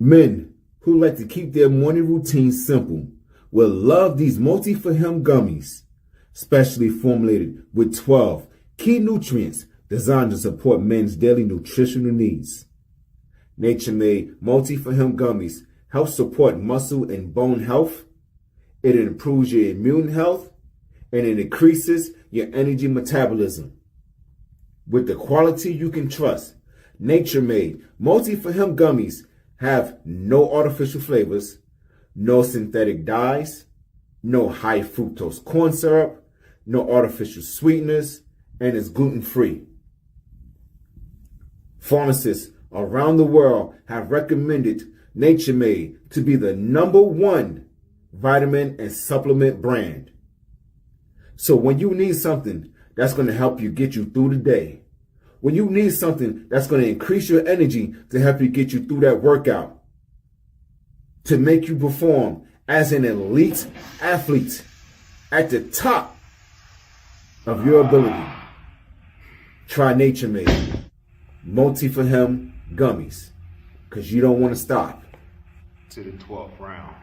Men who like to keep their morning routines simple will love these multi for him gummies, specially formulated with 12 key nutrients designed to support men's daily nutritional needs. Nature Made Multi for Him gummies help support muscle and bone health. It improves your immune health and it increases your energy metabolism. With the quality you can trust, Nature Made Multi for Him gummies have no artificial flavors, no synthetic dyes, no high fructose corn syrup, no artificial sweeteners, and is gluten-free. Pharmacists around the world have recommended Nature Made to be the #1 vitamin and supplement brand. So when you need something that's going to help you get you through the day, when you need something that's going to increase your energy to help you get you through that workout, to make you perform as an elite athlete at the top of your ability, try Nature Made Multi for Him gummies, because you don't want to stop to the 12th round.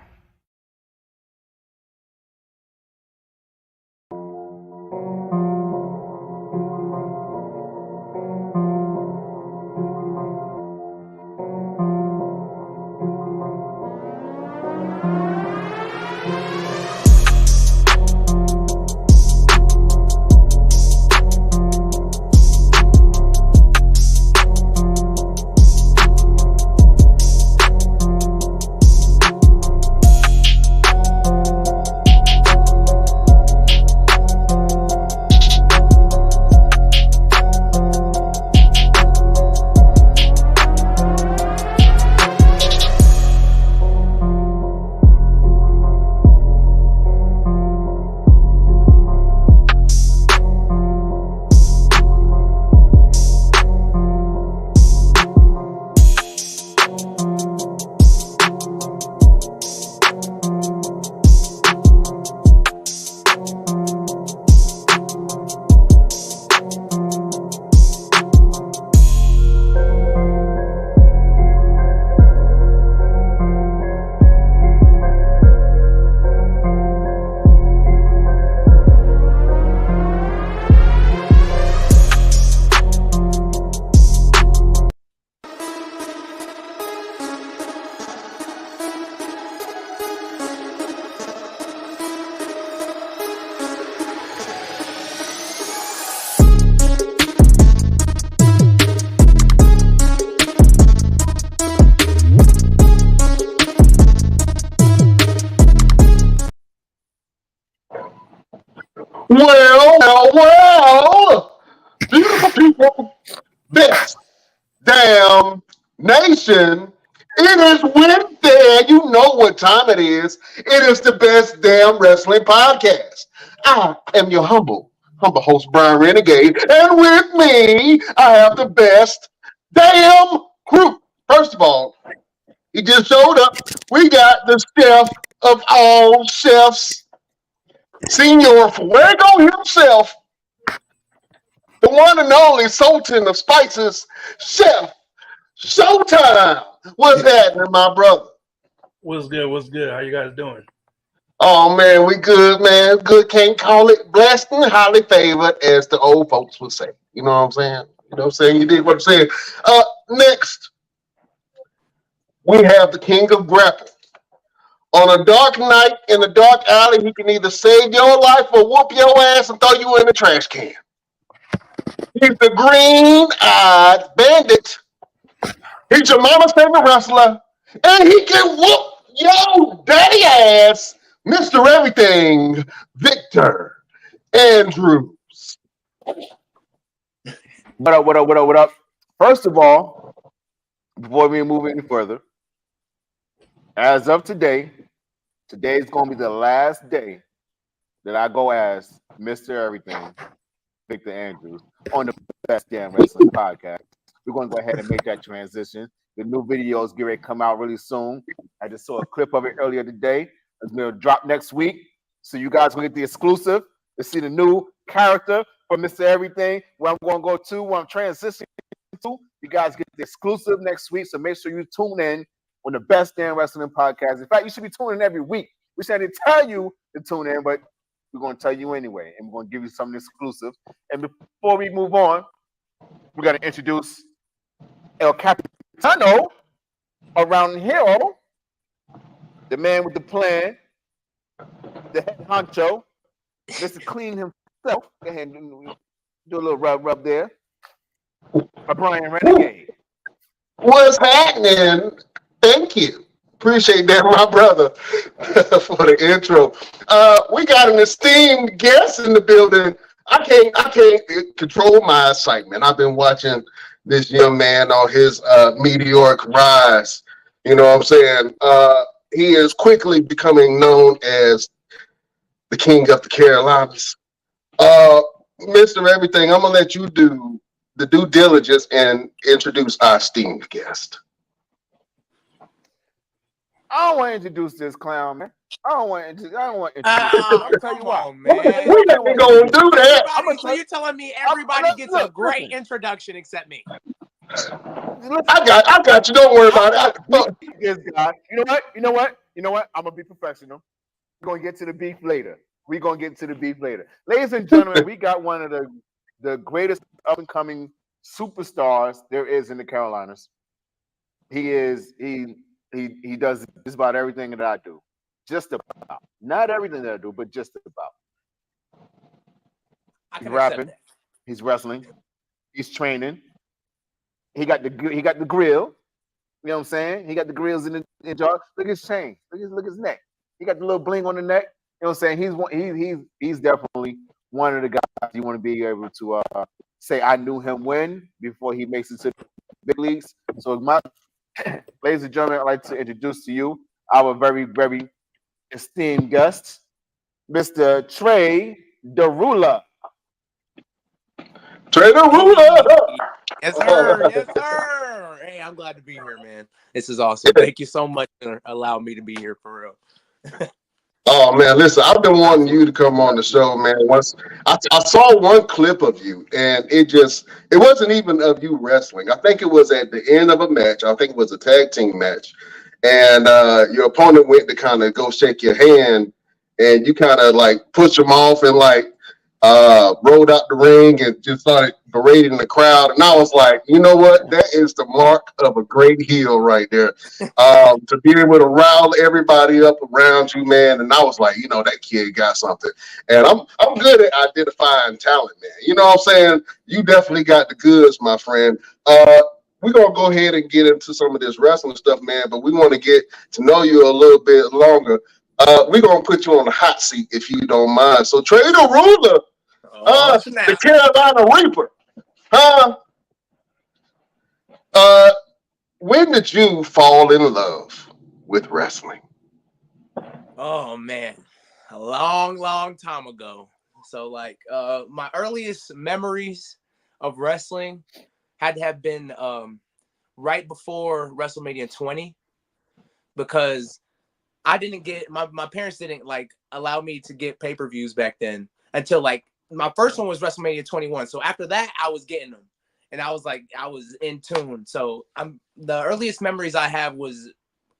Well, beautiful people, best damn nation. It is Wednesday, and you know what time it is. It is the best damn wrestling podcast. I am your humble host, Brian Renegade, and with me, I have the best damn crew. First of all, he just showed up. We got the chef of all chefs, Senor Fuego himself, the one and only Sultan of Spices, Chef Showtime. What's happening, my brother? What's good? What's good? How you guys doing? Oh, man, we good, man. Good. Can't call it blessed and highly favored, as the old folks would say. You know what I'm saying? You know what I'm saying? You did what I'm saying. Next, we have the King of Grapple. On a dark night in a dark alley, he can either save your life or whoop your ass and throw you in the trash can. He's the green-eyed bandit. He's your mama's favorite wrestler. And he can whoop your daddy ass, Mr. Everything, Victor Andrews. What up? First of all, before we move any further, as of today is going to be the last day that I go as Mr. Everything, Victor Andrews, on the Best Damn Wrestling Podcast. We're going to go ahead and make that transition. The new videos get ready to come out really soon. I just saw a clip of it earlier today. It's going to drop next week. So you guys will get the exclusive to see the new character from Mr. Everything, where I'm going to go to, where I'm transitioning to. You guys get the exclusive next week. So make sure you tune in on the best damn wrestling podcast. In fact, you should be tuning in every week. We should tell you to tune in, but we're going to tell you anyway, and we're going to give you something exclusive. And before we move on, we're going to introduce El Capitano around here, the man with the plan, the head honcho, Mr. Clean himself. Go ahead and do a little rub there. Brian Renegade. What's happening? Thank you. Appreciate that, my brother, for the intro. We got an esteemed guest in the building. I can't control my excitement. I've been watching this young man on his meteoric rise. You know what I'm saying? He is quickly becoming known as the King of the Carolinas. Mr. Everything, I'm gonna let you do the due diligence and introduce our esteemed guest. I don't want to introduce this clown, man. I don't want to introduce him. I'll tell you why. Man. We ain't gonna do that. So you're telling me everybody gets a great introduction except me? I got you. Don't worry about it. This guy. You know what? I'm gonna be professional. We're gonna get to the beef later. Ladies and gentlemen, we got one of the greatest up and coming superstars there is in the Carolinas. He does just about everything that I do. Just about. Not everything that I do, but just about. He's rapping. He's wrestling. He's training. He got the grill. You know what I'm saying? He got the grills in jar. Look at his chain. Look at his neck. He got the little bling on the neck. You know what I'm saying? He's definitely one of the guys you want to be able to say I knew him when before he makes it to the big leagues. So ladies and gentlemen, I'd like to introduce to you our very, very esteemed guest, Mr. Trey Da Rula. Trey Da Rula. Yes, sir. Yes, sir. Hey, I'm glad to be here, man. This is awesome. Thank you so much for allowing me to be here for real. Oh man, listen, I've been wanting you to come on the show, man. Once I saw one clip of you, and it wasn't even of you wrestling. I think it was at the end of a match. I think it was a tag team match, and your opponent went to kind of go shake your hand, and you kind of like pushed him off and like rolled out the ring and just started berating the crowd. And I was like, you know what? That is the mark of a great heel right there. To be able to rile everybody up around you, man. And I was like, you know, that kid got something. And I'm good at identifying talent, man. You know what I'm saying? You definitely got the goods, my friend. We're going to go ahead and get into some of this wrestling stuff, man. But we want to get to know you a little bit longer. We're going to put you on the hot seat if you don't mind. So Trey Da Rula, the Carolina Reaper. When did you fall in love with wrestling? Oh man, a long time ago. So like my earliest memories of wrestling had to have been right before Wrestlemania 20, because I didn't get my parents didn't like allow me to get pay-per-views back then until like my first one was WrestleMania 21. So after that, I was getting them, and I was in tune. So the earliest memories I have was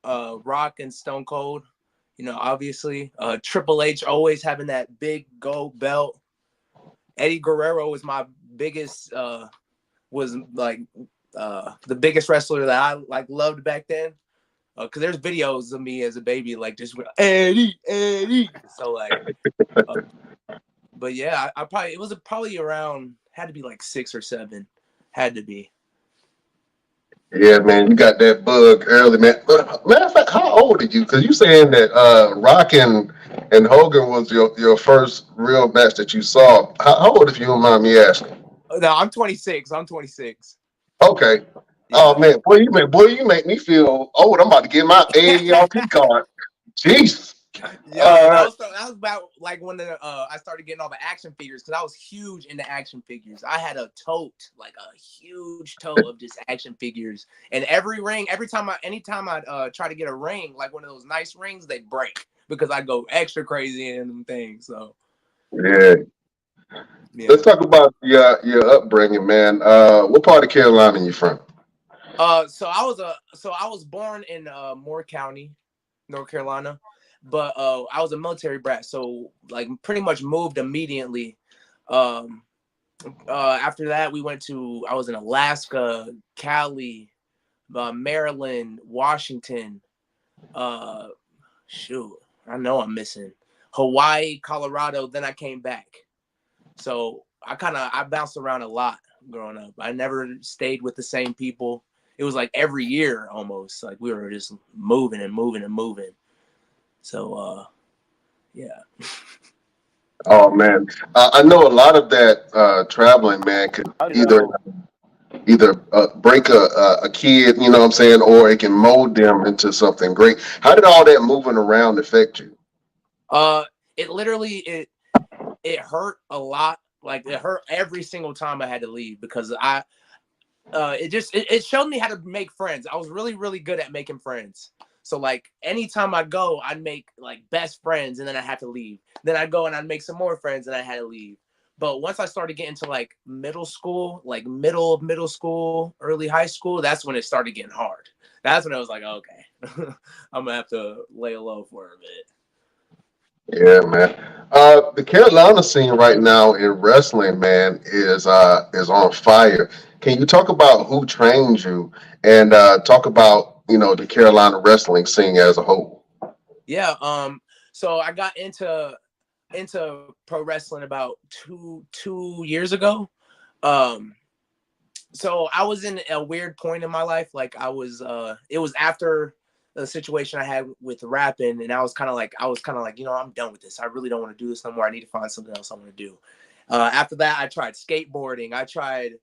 Rock and Stone Cold. You know, obviously, Triple H always having that big gold belt. Eddie Guerrero was my biggest, was like the biggest wrestler that I like loved back then. Because there's videos of me as a baby, like just Eddie. So like, but yeah, it was probably around, had to be like 6 or 7, had to be. Yeah, man, you got that bug early, man. Matter of fact, how old are you? Because you saying that Rock and Hogan was your first real match that you saw. How old, if you don't mind me asking? No, I'm 26. Okay. Yeah. Oh man, boy, you make me feel old. I'm about to get my AARP card. Jesus. Yeah, that was about like when I started getting all the action figures, because I was huge into action figures. I had a huge tote of just action figures, and anytime I try to get a ring, like one of those nice rings, they break because I go extra crazy in them things. So yeah. Let's talk about your upbringing, man. What part of Carolina are you from? So I was born in Moore County, North Carolina, but I was a military brat, so like pretty much moved immediately. After that, I was in Alaska, Cali, Maryland, Washington. Shoot, I know I'm missing Hawaii, Colorado. Then I came back. So I bounced around a lot growing up. I never stayed with the same people. It was like every year almost. Like we were just moving and moving and moving. So yeah. Oh man, I know a lot of that traveling, man, could I either know. break a kid, you know what I'm saying, or it can mold them into something great. How did all that moving around affect you? It literally it hurt a lot. Like it hurt every single time I had to leave because it showed me how to make friends. I was really, really good at making friends. So like anytime I go, I'd make like best friends and then I had to leave. Then I'd go and I'd make some more friends and I had to leave. But once I started getting to like middle school, like middle of middle school, early high school, that's when it started getting hard. That's when I was like, okay, I'm gonna have to lay low for a bit. Yeah, man. The Carolina scene right now in wrestling, man, is on fire. Can you talk about who trains you and talk about the Carolina wrestling scene as a whole? Yeah. So I got into pro wrestling about two years ago. So I was in a weird point in my life. Like it was after the situation I had with rapping, and I was kind of like, I'm done with this. I really don't want to do this no more. I need to find something else I want to do. After that, I tried skateboarding. I tried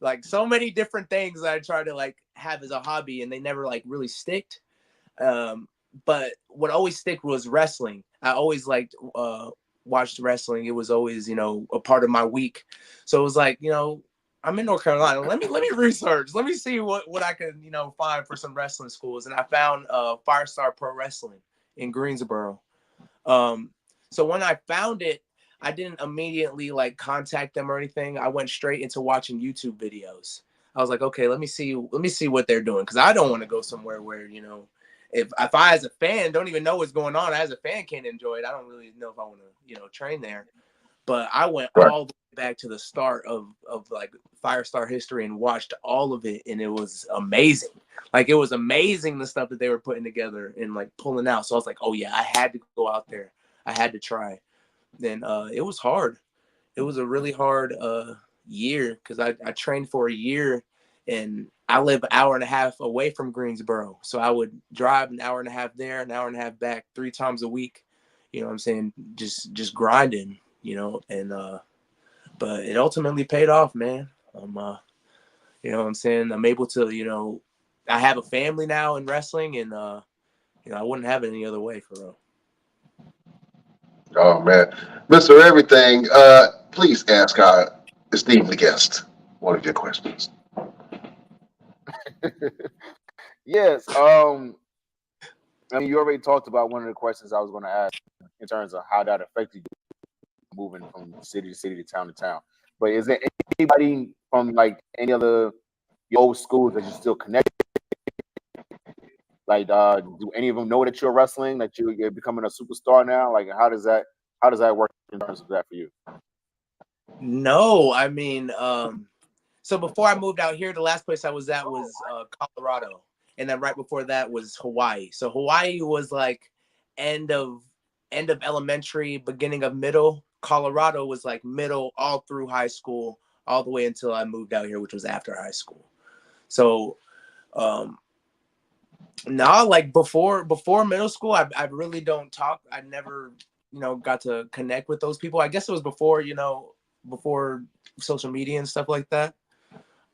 like so many different things that I tried to like have as a hobby, and they never like really sticked. But what always stick was wrestling. I always liked watched wrestling. It was always, a part of my week. So it was like, I'm in North Carolina. Let me research. Let me see what I can, find for some wrestling schools. And I found Firestar Pro Wrestling in Greensboro. So when I found it, I didn't immediately like contact them or anything. I went straight into watching YouTube videos. I was like, okay, let me see what they're doing. Cause I don't want to go somewhere where, if I as a fan don't even know what's going on, as a fan can't enjoy it. I don't really know if I want to, train there. But I went Right. all the way back to the start of like Firestar history and watched all of it, and it was amazing. Like it was amazing the stuff that they were putting together and like pulling out. So I was like, oh yeah, I had to go out there. I had to try. Then it was hard. It was a really hard year because I trained for a year and I live an hour and a half away from Greensboro. So I would drive an hour and a half there, an hour and a half back 3 times a week. You know what I'm saying? Just grinding, and but it ultimately paid off, man. You know what I'm saying? I'm able to, I have a family now in wrestling and I wouldn't have it any other way for real. Oh man, Mr. Everything, please ask our esteemed guest one of your questions. Yes. I mean, you already talked about one of the questions I was going to ask in terms of how that affected you moving from city to city to town to town. But is there anybody from like any other your old schools that you still connect? Like, do any of them know that you're wrestling? That you're becoming a superstar now? Like, how does that work in terms of that for you? No, I mean, so before I moved out here, the last place I was at was Colorado. And then right before that was Hawaii. So Hawaii was like end of elementary, beginning of middle. Colorado was like middle all through high school, all the way until I moved out here, which was after high school. So no, like before middle school, I really don't talk. I never, got to connect with those people. I guess it was before, before social media and stuff like that.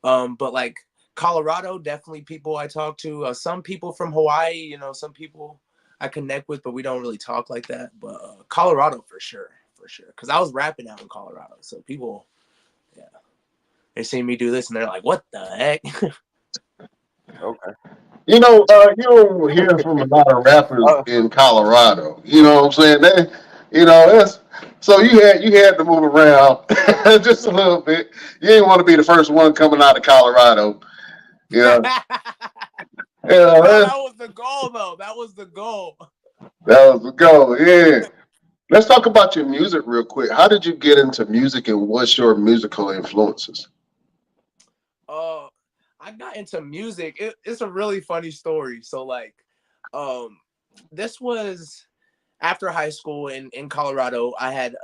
But like Colorado, definitely people I talk to. Some people from Hawaii, some people I connect with, but we don't really talk like that. But Colorado for sure. Because I was rapping out in Colorado, so people, yeah, they see me do this and they're like, "What the heck?" Okay. You don't hear from a lot of rappers in Colorado. You know what I'm saying? That's so you had to move around just a little bit. You didn't want to be the first one coming out of Colorado. Yeah, No, yeah, that was the goal, though. That was the goal. that was the goal. Yeah. Let's talk about your music real quick. How did you get into music, and what's your musical influences? Uh, I got into music. It's a really funny story. So like, um, this was after high school in Colorado. I had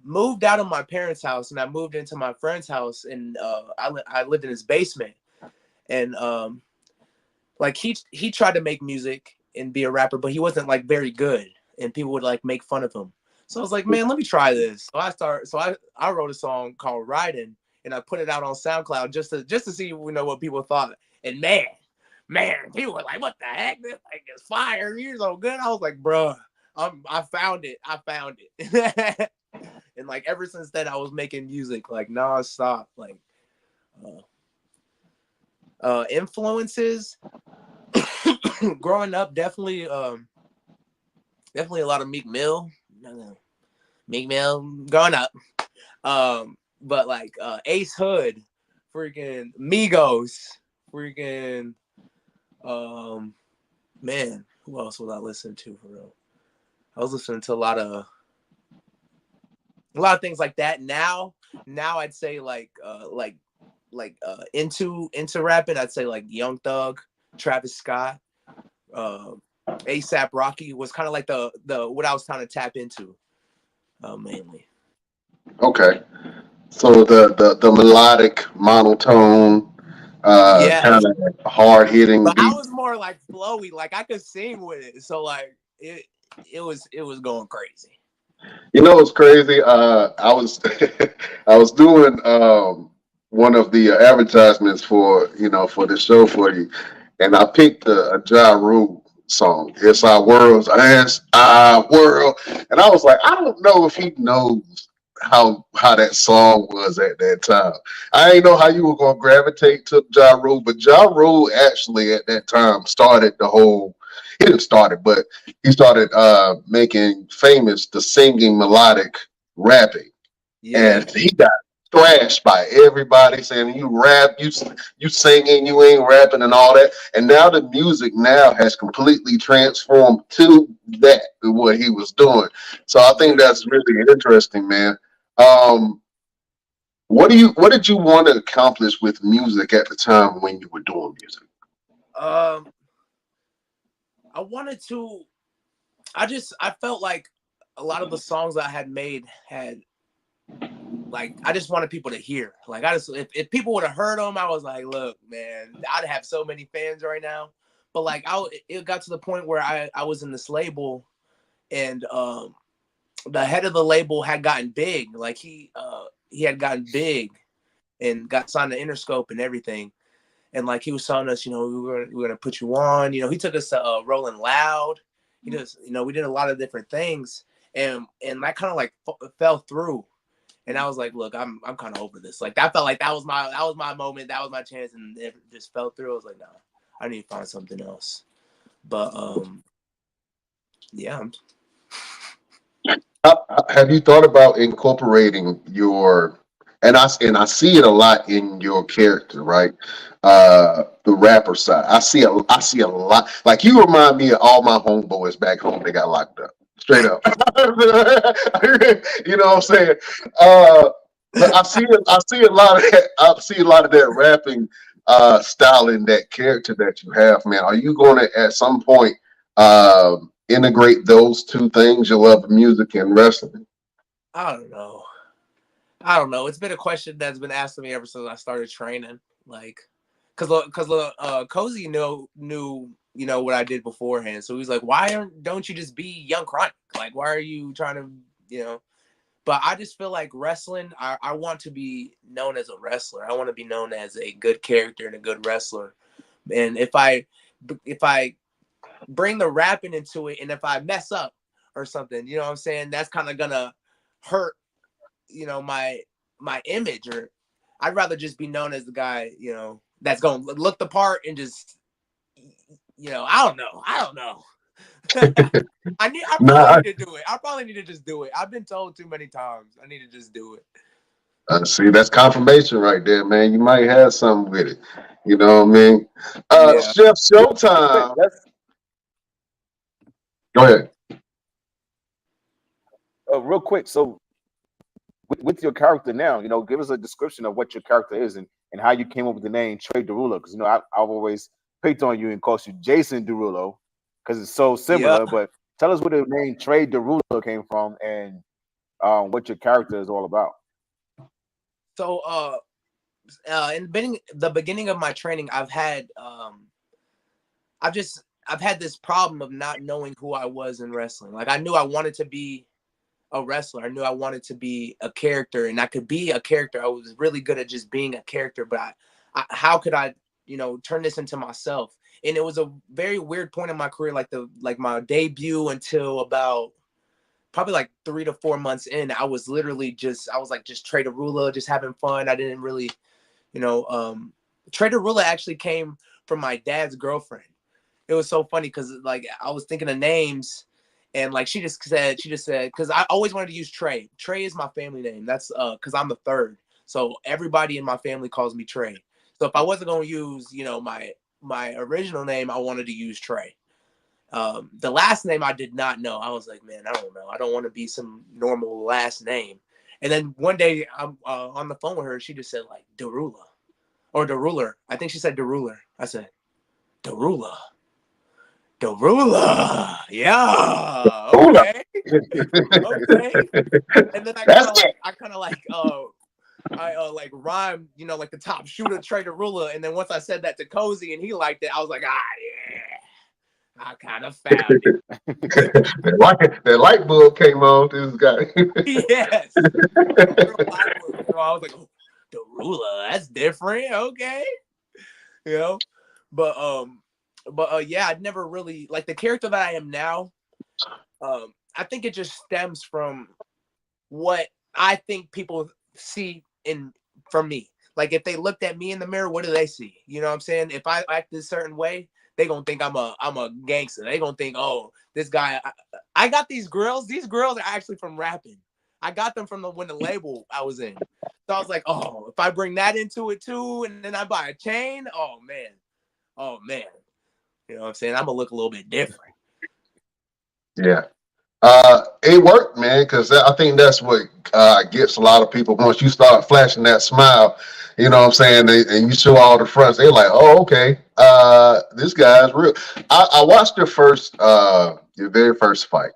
moved out of my parents' house and I moved into my friend's house, and I lived in his basement. And like he tried to make music and be a rapper, but he wasn't like very good, and people would like make fun of him. So I was like, man, let me try this. So I wrote a song called Riding, and I put it out on SoundCloud just to see what people thought. And man, people were like, what the heck? This like is fire. You're so good. I was like, bruh, I found it. I found it. And like ever since then, I was making music like nonstop. Like influences growing up, definitely a lot of Meek Mill. Meek Mill growing up. But like Ace Hood, freaking Migos, freaking man, who else was I listening to for real? I was listening to a lot of things like that. Now I'd say like into rapping, I'd say like Young Thug, Travis Scott, ASAP Rocky was kind of like the what I was trying to tap into mainly. Okay. So the melodic, monotone, Yeah, kind of hard hitting but I beat. was more like flowy, like I could sing with it, so like it was going crazy. You know what's crazy? I was I was doing one of the advertisements for for the show for you, and I picked a Ja Rule song. It's our world, it's our world, and I was like, I don't know if he knows how that song was at that time. I ain't know how you were gonna gravitate to Ja Rule, but Ja Rule actually at that time started the whole. He didn't start it, but he started making famous the singing melodic rapping, Yeah, and he got thrashed by everybody saying you rap, you singing, you ain't rapping, and all that. And now the music now has completely transformed to that what he was doing. So I think that's literally. really interesting, man. Um, what did you want to accomplish with music at the time when you were doing music? Um, I wanted to. I felt like a lot of the songs I had made had like I just wanted people to hear. Like I just if people would have heard them, I was like, look, man, I'd have so many fans right now. But like it got to the point where I was in this label, and the head of the label had gotten big. Like he had gotten big and got signed to Interscope and everything. And like he was telling us, we were gonna put you on. He took us to Rolling Loud. He just, we did a lot of different things, and that kind of like fell through. And I was like, look, I'm kind of over this. Like that felt like that was my moment, that was my chance, and it just fell through. I was like, nah, I need to find something else. But yeah, Have you thought about incorporating your and I see it a lot in your character, right? The rapper side. I see a lot. Like you remind me of all my homeboys back home. They got locked up. Straight up. You know what I'm saying? Uh, but I see a lot of that. I see a lot of that rapping style in that character that you have, man. Are you going to at some point? Integrate those two things, your love of music and wrestling? I don't know. I don't know. It's been a question that's been asked to me ever since I started training. Like, cause Cozy knew what I did beforehand. So he's like, why don't you just be Young Chronic? Like, why are you trying to But I just feel like wrestling. I want to be known as a wrestler. I want to be known as a good character and a good wrestler. And if I bring the rapping into it, and if I mess up or something, you know what I'm saying, that's kind of gonna hurt my image. Or I'd rather just be known as the guy that's gonna look the part and just I don't know. I Nah, probably need to do it. I probably need to just do it. I've been told too many times I need to just do it. See, that's confirmation right there, man. You might have something with it. You know what I mean? Yeah. Chef Real quick, Showtime. let's Go ahead. real quick. So with your character now, give us a description of what your character is and how you came up with the name Trey Da Rula. Because I've always picked on you and called you Jason Derulo because it's so Yeah. similar. But tell us where the name Trey Da Rula came from and what your character is all about. So in the beginning of my training, I've had this problem of not knowing who I was in wrestling. Like I knew I wanted to be a wrestler. I knew I wanted to be a character, and I could be a character. I was really good at just being a character, but how could I, turn this into myself? And it was a very weird point in my career, like my debut until about probably like 3 to 4 months in. I was just Trey Da Rula, just having fun. I didn't really, Trey Da Rula actually came from my dad's girlfriend. It was so funny because like I was thinking of names, and like she just said because I always wanted to use Trey. Trey is my family name. That's because I'm the third, so everybody in my family calls me Trey. So if I wasn't going to use my original name, I wanted to use Trey. The last name I did not know. I was like, man, I don't know. I don't want to be some normal last name. And then one day I'm on the phone with her. She just said like Darula or Daruler. I think she said Daruler. I said Darula. Darula. Yeah. Hula. Okay. Okay. And then That's it. I kind of like like rhymed, like the top shooter Trey Darula. And then once I said that to Cozy and he liked it, I was like, yeah. I kind of found it. That light bulb came on. This guy. Yes. So I was like, oh, Darula, that's different. Okay. You know? But yeah, I'd never really like the character that I am now. I think it just stems from what I think people see from me. Like if they looked at me in the mirror, what do they see? You know what I'm saying? If I act a certain way, they gonna think I'm a gangster. They gonna think, oh, this guy. I got these girls. These girls are actually from rapping. I got them from when the label I was in. So I was like, oh, if I bring that into it too, and then I buy a chain, oh man, you know what I'm saying? I'm gonna look a little bit different. Yeah. It worked, man, because I think that's what gets a lot of people once you start flashing that smile. You know what I'm saying? And you show all the fronts. They're like, "Oh, okay, this guy's real." I watched your very first fight,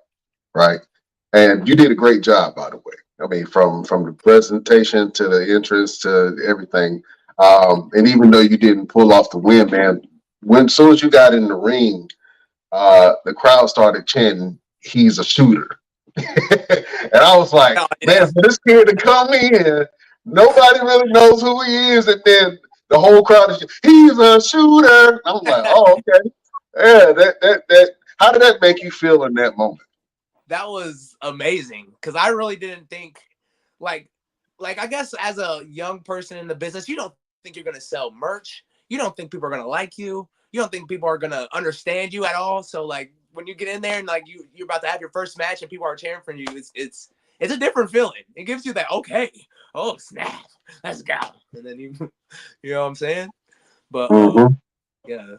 right? And you did a great job, by the way. I mean, from the presentation to the entrance to everything. And even though you didn't pull off the win, man, as soon as you got in the ring, the crowd started chanting, "He's a shooter." And I was like, Oh, man, yes. for this kid to come in, nobody really knows who he is. And then the whole crowd is, "He's a shooter." I'm like, oh, okay. Yeah, that. How did that make you feel in that moment? That was amazing because I really didn't think like I guess as a young person in the business, you don't think you're gonna sell merch. You don't think people are gonna like you. You don't think people are gonna understand you at all. So like when you get in there and like you're about to have your first match and people are cheering for you, it's a different feeling. It gives you that okay, oh snap, let's go, and then you know what I'm saying. But Mm-hmm. yeah,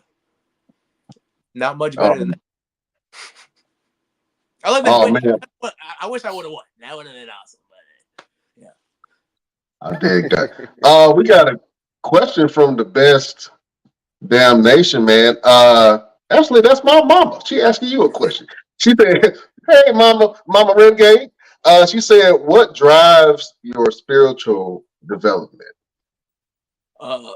not much better than that. Other than Oh winning, man, I wish I would have won. That would have been awesome. But yeah. I dig that. We got a question from the best damn nation, man. Actually, that's my mama. She asking you a question. She said, "Hey, Mama Redgate." She said, "What drives your spiritual development?" Uh,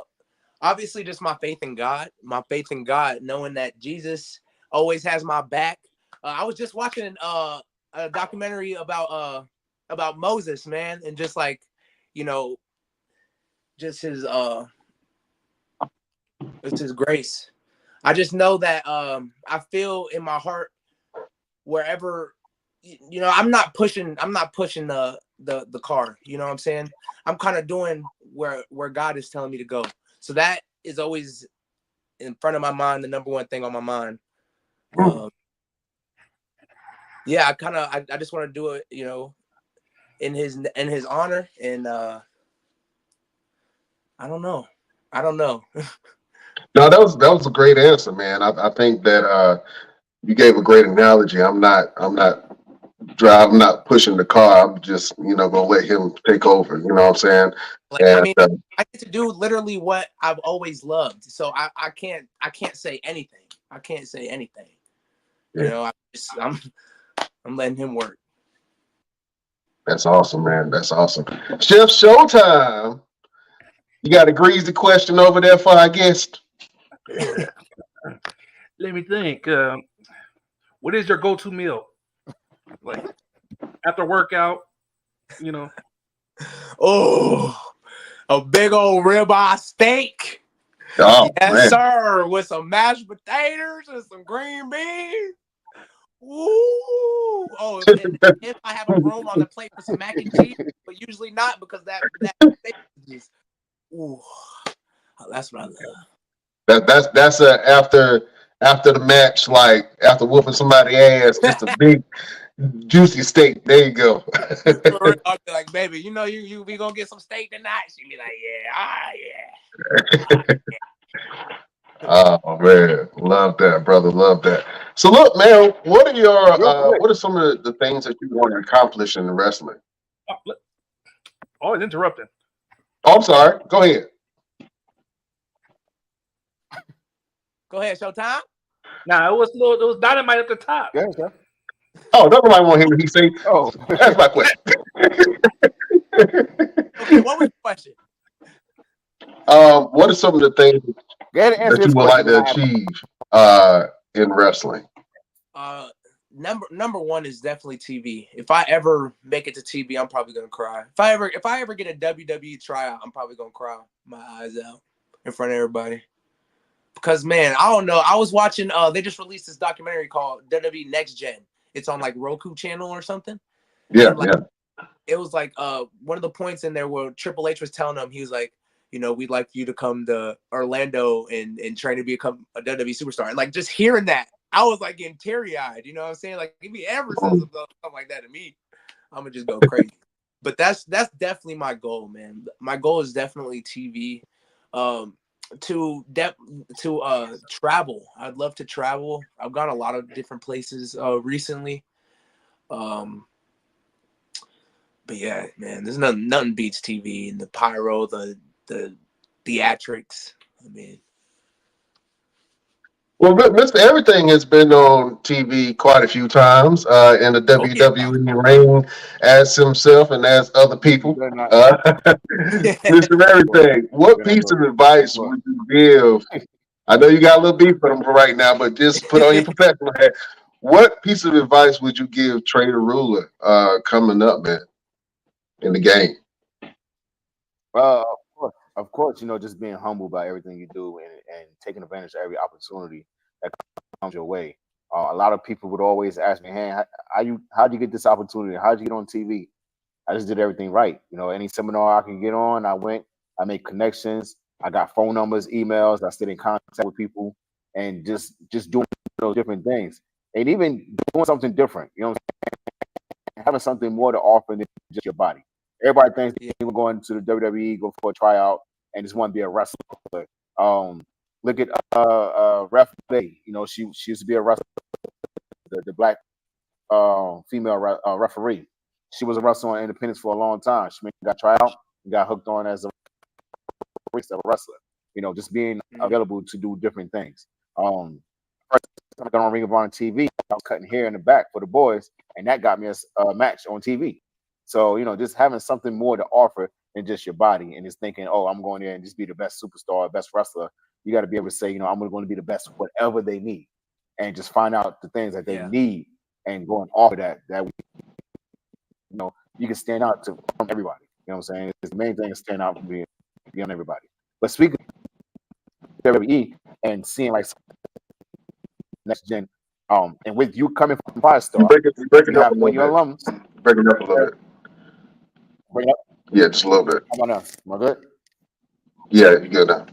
Obviously, just my faith in God. My faith in God, knowing that Jesus always has my back. I was just watching a documentary about Moses, man, and just like, you know, just it's his grace. I just know that I feel in my heart wherever I'm not pushing the car, you know what I'm saying? I'm kind of doing where God is telling me to go. So that is always in front of my mind, the number one thing on my mind. Yeah, I just want to do it, in his honor, and I don't know. I don't know. No, that was a great answer, man. I think that you gave a great analogy. I'm not pushing the car. I'm just, gonna let him take over. You know what I'm saying? Like, I And mean, I get to do literally what I've always loved. So I can't say anything. I can't say anything. You yeah, know, I'm letting him work. that's awesome, man. That's awesome. Chef Showtime. You got a greasy question over there for our guest? Yeah. Let me think. What is your go-to meal? Like after workout, you know. Oh, a big old ribeye steak. Oh Yes, man. sir. With some mashed potatoes and some green beans. Ooh. Oh, and if I have a room on the plate for some mac and cheese, but usually not because that steak is just, ooh, that's what I love. That's after the match, like after whooping somebody's ass, just a big juicy steak. There you go. For real, I'll be like, baby, you we gonna get some steak tonight. She be like, yeah, Oh man, love that, brother. Love that. So look, man, Real quick. what are some of the things that you want to accomplish in the wrestling? Always interrupting. Oh, I'm sorry. Go ahead. Go ahead, Showtime. Nah, it was dynamite at the top. Yeah, sir. Oh, that's what I want him to say. Oh, That's my question. Okay, what was your question? What are some of the things go ahead and answer that you this would like question. to achieve in wrestling? Number one is definitely TV. If I ever make it to TV, I'm probably gonna cry. If I ever get a WWE tryout, I'm probably gonna cry my eyes out in front of everybody. Because man, I don't know. I was watching. They just released this documentary called WWE Next Gen. It's on like Roku channel or something. Yeah, And like yeah. it was like one of the points in there where Triple H was telling him, he was like, we'd like you to come to Orlando and train to become a WWE superstar. And like just hearing that, I was like getting teary-eyed. You know what I'm saying? Like if he ever says something like that to me, I'm gonna just go crazy. But that's definitely my goal, man. My goal is definitely TV. To travel. I'd love to travel. I've gone a lot of different places recently. But yeah, man, there's nothing beats TV and the pyro, the theatrics. I mean, Well, Mr. Everything has been on TV quite a few times in the oh yeah. WWE ring as himself and as other You people. better not. Mr. Everything, You what better not piece go. of advice Look, would you give? I know you got a little beef for them for right now, but just put on your professional hat. What piece of advice would you give Trey Da Rula coming up, man, in the game? of course, just being humble about everything you do and taking advantage of every opportunity that comes your way. A lot of people would always ask me, "Hey, how'd you get this opportunity? How'd you get on TV?" I just did everything right. Any seminar I can get on, I went. I made connections. I got phone numbers, emails. I stayed in contact with people, and just doing those different things, and even doing something different. Having something more to offer than just your body. Everybody thinks they were going to the WWE, go for a tryout, and just want to be a wrestler. Look at Ref Bay. She used to be a wrestler, the black female referee. She was a wrestler on Independence for a long time. She got tried out and got hooked on as a wrestler. Just being available to do different things. First time I got on Ring of Honor TV, I was cutting hair in the back for the boys, and that got me a match on TV. So, just having something more to offer than just your body and just thinking, oh, I'm going there and just be the best superstar, best wrestler. You got to be able to say, I'm going to be the best, whatever they need, and just find out the things that they need and going off of that you can stand out from everybody. You know what I'm saying? It's the main thing is stand out from beyond everybody. But speaking of WWE and seeing like Next Gen, and with you coming from Firestar, You're breaking you up a have little one of your bit. alums. Breaking up a little bit. Bring up. Yeah, just a little bit. How about now? Am I good? Yeah, you're good now.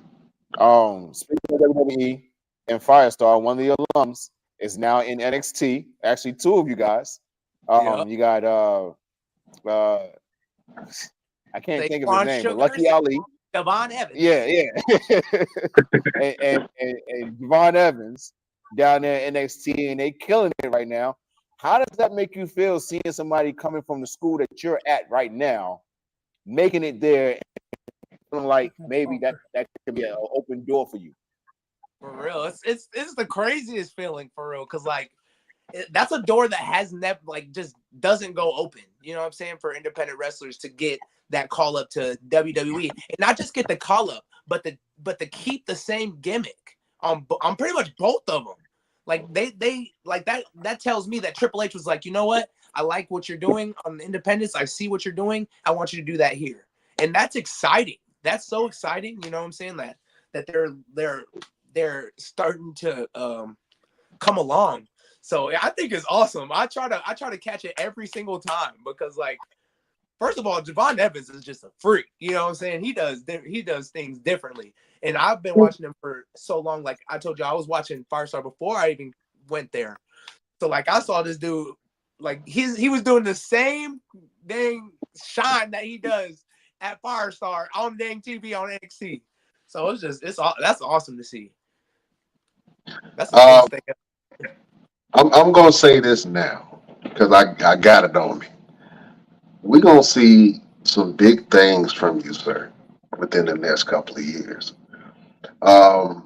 Speaking of WWE and Firestar, one of the alums is now in NXT. Actually, two of you guys. You got I can't think of his name, but Lucky Ali. Devon Evans. Yeah. and Devon Evans down there in NXT, and they killing it right now. How does that make you feel seeing somebody coming from the school that you're at right now, making it there, and feeling like maybe that could be an open door for you? For real, it's the craziest feeling for real, because like that's a door that has never just doesn't go open. You know what I'm saying? For independent wrestlers to get that call up to WWE, and not just get the call up, but to keep the same gimmick on pretty much both of them. Like they like that tells me that Triple H was like, you know what? I like what you're doing on the independents. I see what you're doing. I want you to do that here. And that's exciting. That's so exciting. You know what I'm saying? That they're starting to come along. So I think it's awesome. I try to catch it every single time because, like, first of all, Devon Evans is just a freak. You know what I'm saying? He does things differently. And I've been watching him for so long. Like I told you, I was watching Firestar before I even went there. So like I saw this dude, like he was doing the same dang shine that he does at Firestar on dang TV on NXT. So that's awesome to see. That's the best thing. I'm gonna say this now because I got it on me. We're gonna see some big things from you, sir, within the next couple of years. I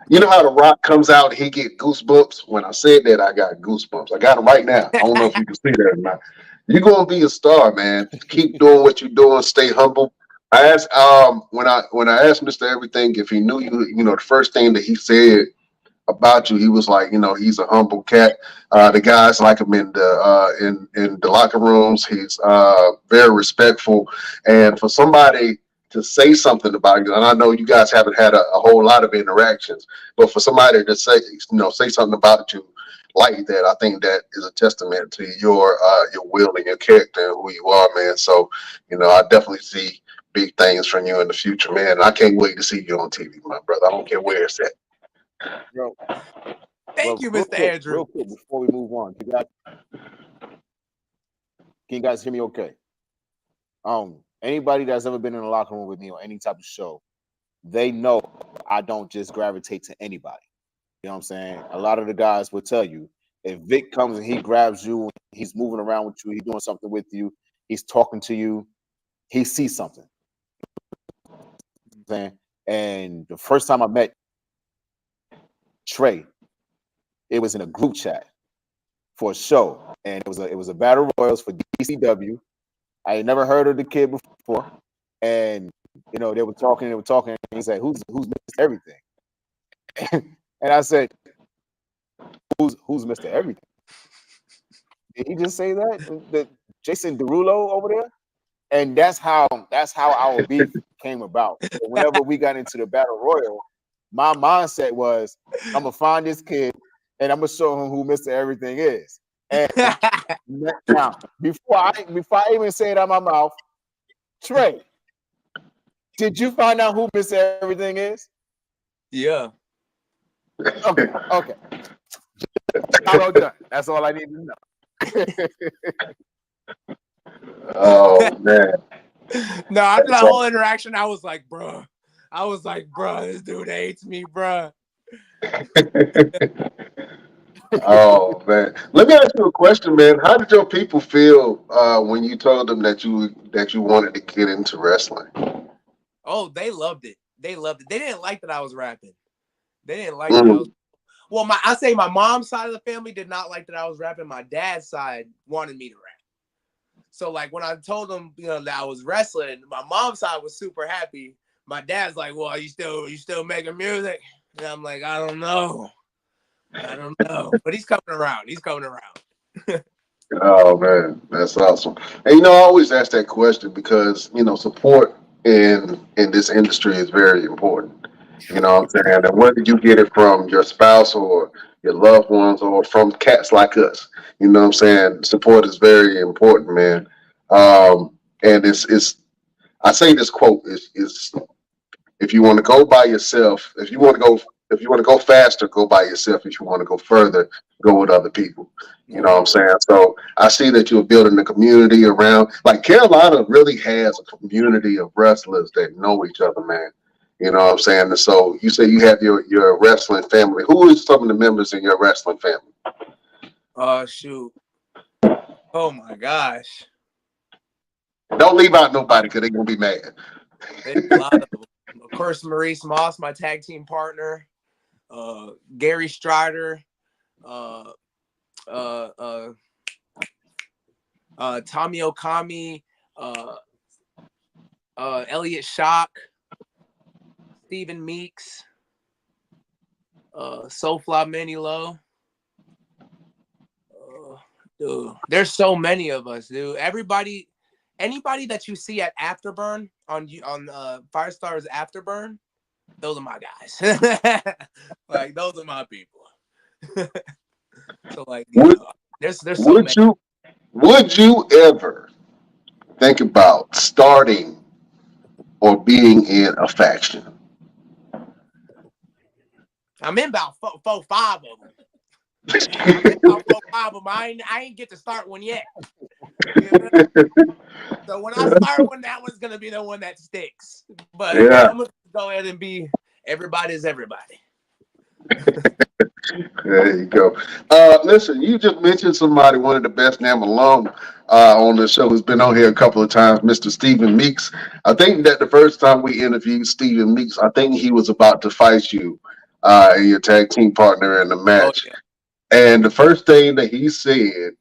you know how The Rock comes out and he get goosebumps. When I said that, I got goosebumps. I got them right now. I don't know if you can see that or not. You're gonna be a star, man. Keep doing what you're doing. Stay humble. I asked when I asked Mr. Everything if he knew you. You know, the first thing that he said about you, he was like, you know, he's a humble cat. The guys like him in the locker rooms. He's very respectful, and for somebody to say something about you, and I know you guys haven't had a whole lot of interactions, but for somebody to say something about you like that, I think that is a testament to your will and your character and who you are, man. So, you know, I definitely see big things from you in the future, man. And I can't wait to see you on TV, my brother. I don't care where it's at. Bro, Thank you, Mr. Andrew. Real quick, before we move on, can you guys hear me okay? Anybody that's ever been in a locker room with me on any type of show, they know I don't just gravitate to anybody. You know what I'm saying? A lot of the guys will tell you, if Vic comes and he grabs you, he's moving around with you, he's doing something with you, he's talking to you, he sees something. You know what I'm saying? And the first time I met Trey, it was in a group chat for a show, and it was a battle royals for DCW. I had never heard of the kid before, and you know they were talking, and he said, "Who's Mr. Everything?" And I said, "Who's Mr. Everything?" Did he just say that? The Jason Derulo over there? And that's how our beef came about. So whenever we got into the battle royal, my mindset was, I'm gonna find this kid and I'm gonna show him who Mr. Everything is. And now, before I even say it out my mouth, Trey, did you find out who Mr. Everything is? Yeah. Okay. Well done. That's all I need to know. Oh man. No, after that whole interaction, I was like, bruh, this dude hates me, bruh. Oh man, let me ask you a question, man. How did your people feel when you told them that you wanted to get into wrestling? Oh, they loved it. They didn't like that I was rapping. They didn't like that I was. Well, my mom's side of the family did not like that I was rapping. My dad's side wanted me to rap. So like when I told them, you know, that I was wrestling, my mom's side was super happy. My dad's like, "Well, you still making music?" And I'm like, I don't know. But he's coming around. Oh man, that's awesome. And you know, I always ask that question because you know, support in this industry is very important. You know what I'm saying? And whether you get it from your spouse or your loved ones or from cats like us, you know what I'm saying? Support is very important, man. And it's I say this quote is if you want to go by yourself, if you want to go If you want to go faster, go by yourself. If you want to go further, go with other people. You know what I'm saying? So I see that you're building a community around. Like Carolina really has a community of wrestlers that know each other, man. You know what I'm saying? And so you say you have your wrestling family. Who is some of the members in your wrestling family? Shoot. Oh my gosh. Don't leave out nobody because they're gonna be mad. There's a lot of them. Of course, Maurice Moss, my tag team partner. Gary Strider. Tommy Okami. Elliot Shock. Stephen Meeks. Sofla Manilo. Dude, there's so many of us, dude. Anybody that you see at Afterburn on Firestar's Afterburn, those are my guys. Like those are my people. So like, there's so many. Would you ever think about starting or being in a faction? I'm in about four, five of them. I'm in about 4, 5 of them. I ain't get to start one yet. You know? So when I start one, that one's gonna be the one that sticks. But yeah. I'm gonna go ahead and be everybody's everybody. There you go. Listen, you just mentioned somebody, one of the best name alum on the show, who's been on here a couple of times, Mr. Stephen Meeks. I think that the first time we interviewed Stephen Meeks, I think he was about to fight you, your tag team partner in the match. Oh, yeah. And the first thing that he said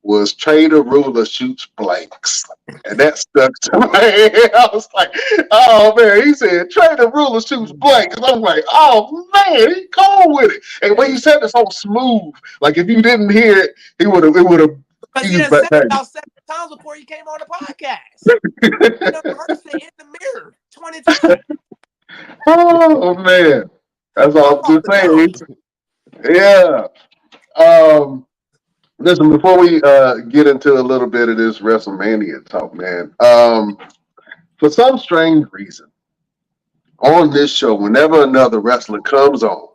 was Trey Da Rula shoots blanks. And that stuck to my head. I was like, oh man, he said Trey Da Rula shoots blanks. And I'm like, oh man, he cold with it. And when he said it so smooth, like if you didn't hear it, it would have. Because he done said it about 7 times before he came on the podcast. He done rehearsed it in the mirror 20 times. Oh man. That's all I'm just saying. Yeah. Listen, before we get into a little bit of this Wrestlemania talk, man, for some strange reason, on this show, whenever another wrestler comes on,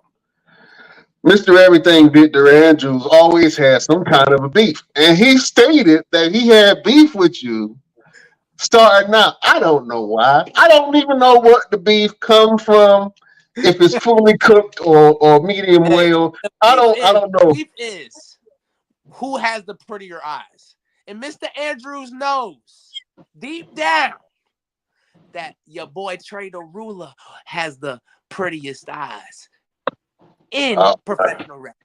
Mr. Everything Victor Andrews always has some kind of a beef. And he stated that he had beef with you starting out. I don't know why. I don't even know what the beef comes from, if it's fully cooked or medium well. I don't know. The beef is who has the prettier eyes. And Mr. Andrews knows deep down that your boy Trey Da Rula has the prettiest eyes in professional wrestling.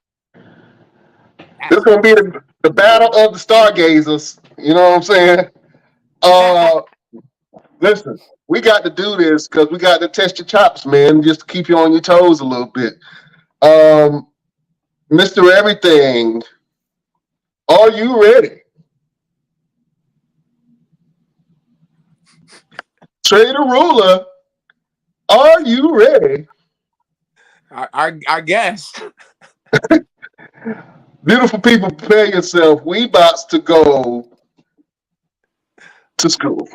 This is going to be the battle of the stargazers. You know what I'm saying? Listen, we got to do this because we got to test your chops, man, just to keep you on your toes a little bit. Mr. Everything, are you ready? Trey Da Rula, are you ready? I guess. Beautiful people, prepare yourself. We about to go to school.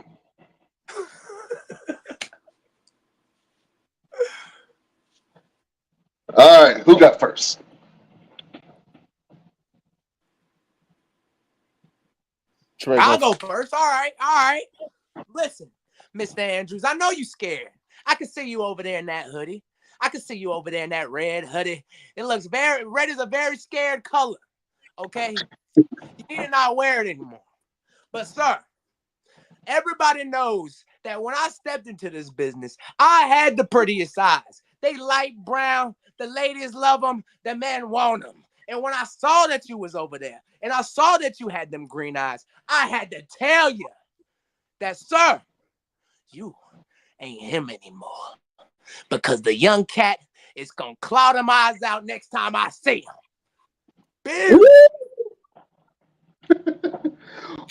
All right, who got first? I'll go first. All right. Listen, Mr. Andrews, I know you scared. I can see you over there in that hoodie. I can see you over there in that red hoodie. It looks red is a very scared color. Okay? You need to not wear it anymore. But sir, everybody knows that when I stepped into this business, I had the prettiest eyes. They light brown. The ladies love them. The men want them. And when I saw that you was over there, and I saw that you had them green eyes, I had to tell you that, sir, you ain't him anymore. Because the young cat is going to claw them eyes out next time I see him.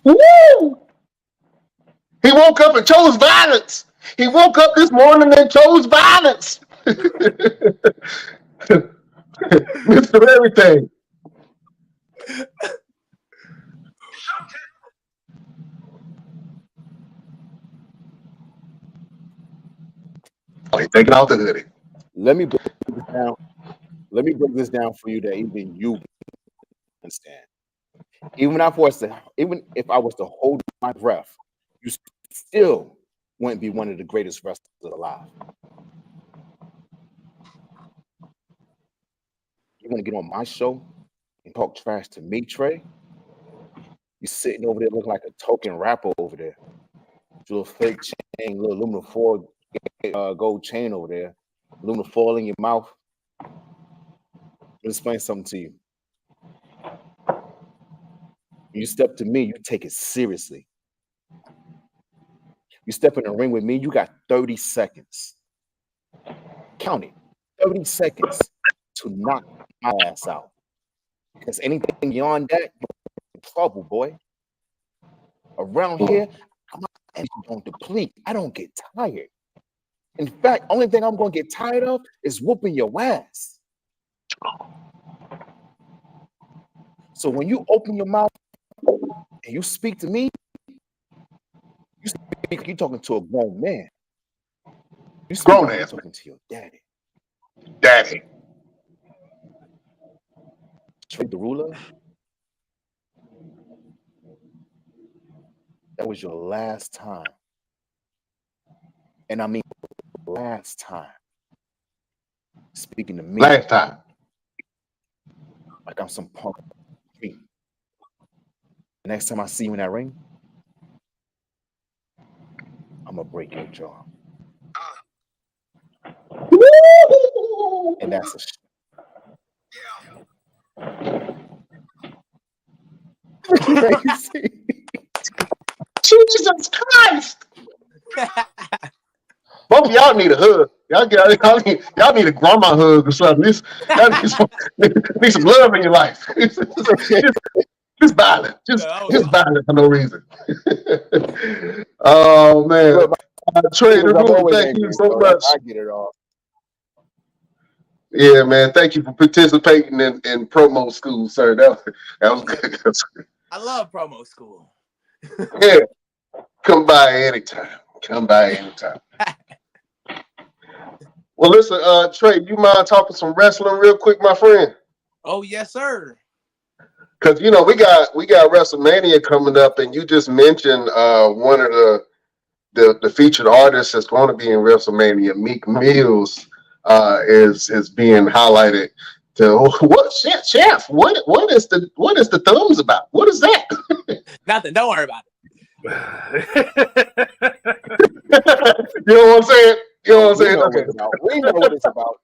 Woo! He woke up and chose violence. He woke up this morning and chose violence. Mr. Everything. Oh, he's taking out the hoodie. Let me Now, let me break this down for you that even you understand. Even if I was to hold my breath, you still wouldn't be one of the greatest wrestlers alive. You want to get on my show and talk trash to me, Trey? You sitting over there looking like a token rapper over there. Little fake chain, little aluminum foil gold chain over there, aluminum foil in your mouth. Let me explain something to you. You step to me, you take it seriously. You step in the ring with me, you got 30 seconds. Count it. 30 seconds to knock my ass out. Because anything beyond that, you're in trouble, boy. Around here, my energy don't deplete. I don't get tired. In fact, only thing I'm going to get tired of is whooping your ass. So when you open your mouth and you speak to me, you're talking to a grown man. You speak Grown like you're ass talking to your daddy. Daddy. Trey Da Rula, that was your last time. And I mean last time speaking to me Last time. like I'm some punk. The next time I see you in that ring, I'm gonna break your jaw. And that's a crazy. Jesus Christ! Both of y'all need a hug. Y'all need a grandma hug or something. Y'all need some love in your life. Just violent. Just violent for no reason. Oh man. Trey Da I'm Rula, always thank you angry, so much. I get it all. Yeah, man. Thank you for participating in promo school, sir. That was good. I love promo school. Yeah. Come by anytime. Come by anytime. Well, listen, Trey, you mind talking some wrestling real quick, my friend? Oh yes, sir. Because we got Wrestlemania coming up, and you just mentioned one of the featured artists that's going to be in Wrestlemania, Meek Mills, is being highlighted. What chef? What is the thumbs about? What is that? Nothing. Don't worry about it. You know what I'm saying? You know what I'm We saying? know Okay. what it's about. We know what it's about.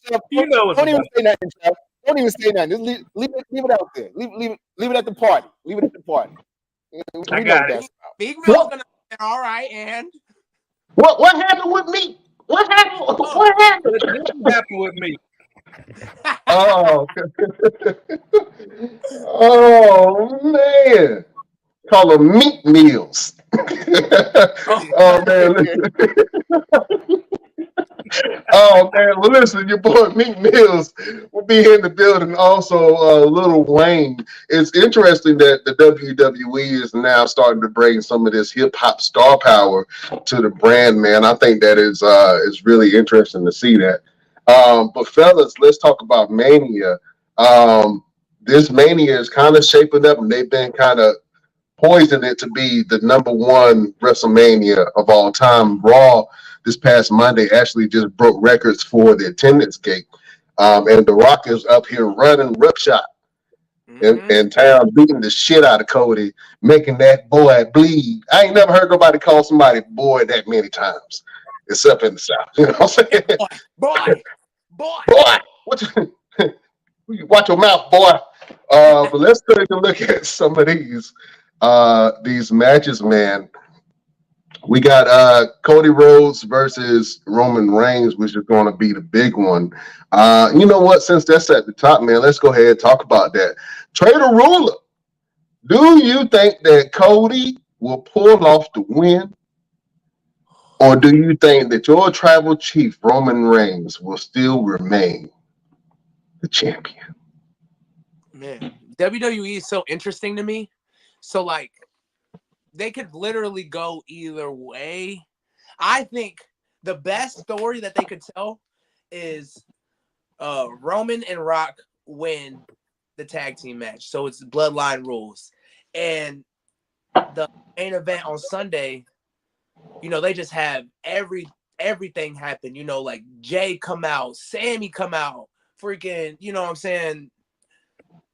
Chef, You know what's don't even about. say nothing, Chef. Don't even say nothing. Just leave it out there. Leave it at the party. Leave it at the party. We I know got what it. that's about. Big Mill's gonna. All right, and What happened with me? What happened? Oh. What happened? What didn't happen with me? Oh, oh man. Call them meat meals. Oh man. Oh man, well listen, your boy Meek Mills will be here in the building. Also, Lil Wayne. It's interesting that the WWE is now starting to bring some of this hip hop star power to the brand. Man, I think that is really interesting to see that. But fellas, let's talk about Mania. This Mania is kind of shaping up, and they've been kind of poisoned it to be the #1 WrestleMania of all time. Raw this past Monday actually just broke records for the attendance gate. And The Rock is up here running roughshod in town, beating the shit out of Cody, making that boy bleed. I ain't never heard nobody call somebody boy that many times, except in the South. You know what I'm saying? Boy, watch your mouth, boy. But let's take a look at some of these matches, man. We got Cody Rhodes versus Roman Reigns, which is going to be the big one. You know what? Since that's at the top, man, let's go ahead and talk about that. Trey Da Rula, do you think that Cody will pull off the win? Or do you think that your tribal chief, Roman Reigns, will still remain the champion? Man, WWE is so interesting to me. So like, they could literally go either way. I think the best story that they could tell is Roman and Rock win the tag team match, so it's bloodline rules. And the main event on Sunday, they just have everything happen. Like Jay come out, Sammy come out, freaking, what I'm saying?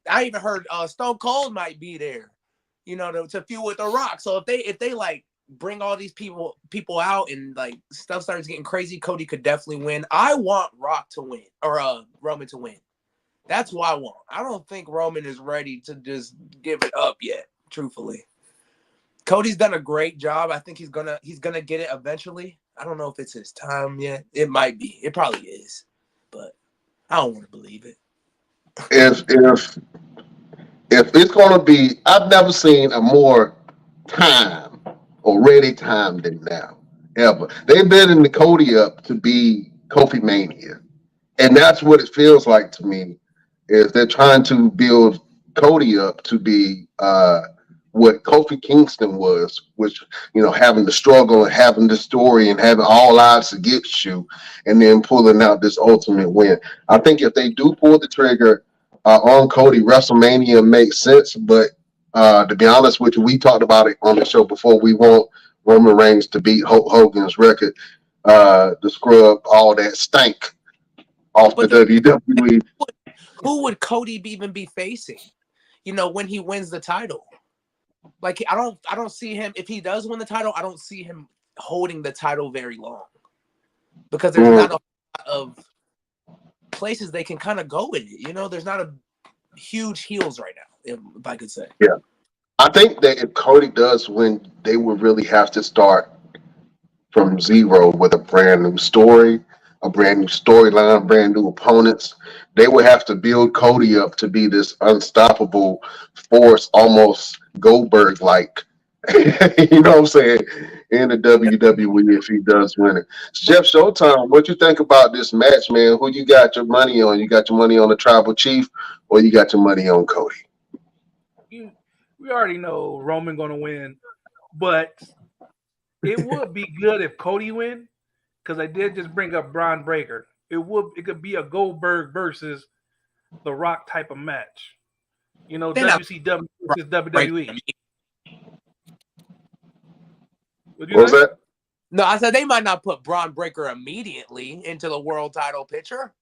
I even heard Stone Cold might be there, to feud with The Rock. So if they like bring all these people out and like stuff starts getting crazy, Cody could definitely win. I want Rock to win or Roman to win. That's what I want. I don't think Roman is ready to just give it up yet, truthfully. Cody's done a great job. I think he's gonna get it eventually. I don't know if it's his time yet. It might be. It probably is, but I don't want to believe it. If it's gonna be, I've never seen a more time or ready time than now ever. They've been in the Cody up to be Kofi Mania, and that's what it feels like to me. Is they're trying to build Cody up to be what Kofi Kingston was, which having the struggle and having the story and having all odds against you, and then pulling out this ultimate win. I think if they do pull the trigger on Cody, WrestleMania makes sense. But to be honest with you, we talked about it on the show before. We want Roman Reigns to beat Hulk Hogan's record, to scrub all that stank off the WWE. Who would Cody even be facing? When he wins the title. Like I don't see him, if he does win the title, I don't see him holding the title very long. Because there's not a lot of places they can kind of go with it. There's not a huge heels right now, if I could say. Yeah. I think that if Cody does win, they would really have to start from zero with a brand new story, a brand new storyline, brand new opponents. They would have to build Cody up to be this unstoppable force, almost Goldberg like. You know what I'm saying? In the WWE, if he does win it. Jeff Showtime, what you think about this match, man? Who you got your money on? You got your money on the Tribal Chief, or you got your money on Cody? We already know Roman going to win, but it would be good if Cody win, because I did just bring up Braun Breaker. It could be a Goldberg versus The Rock type of match. WCW versus WWE. What was that? No, I said they might not put Braun Breaker immediately into the world title picture.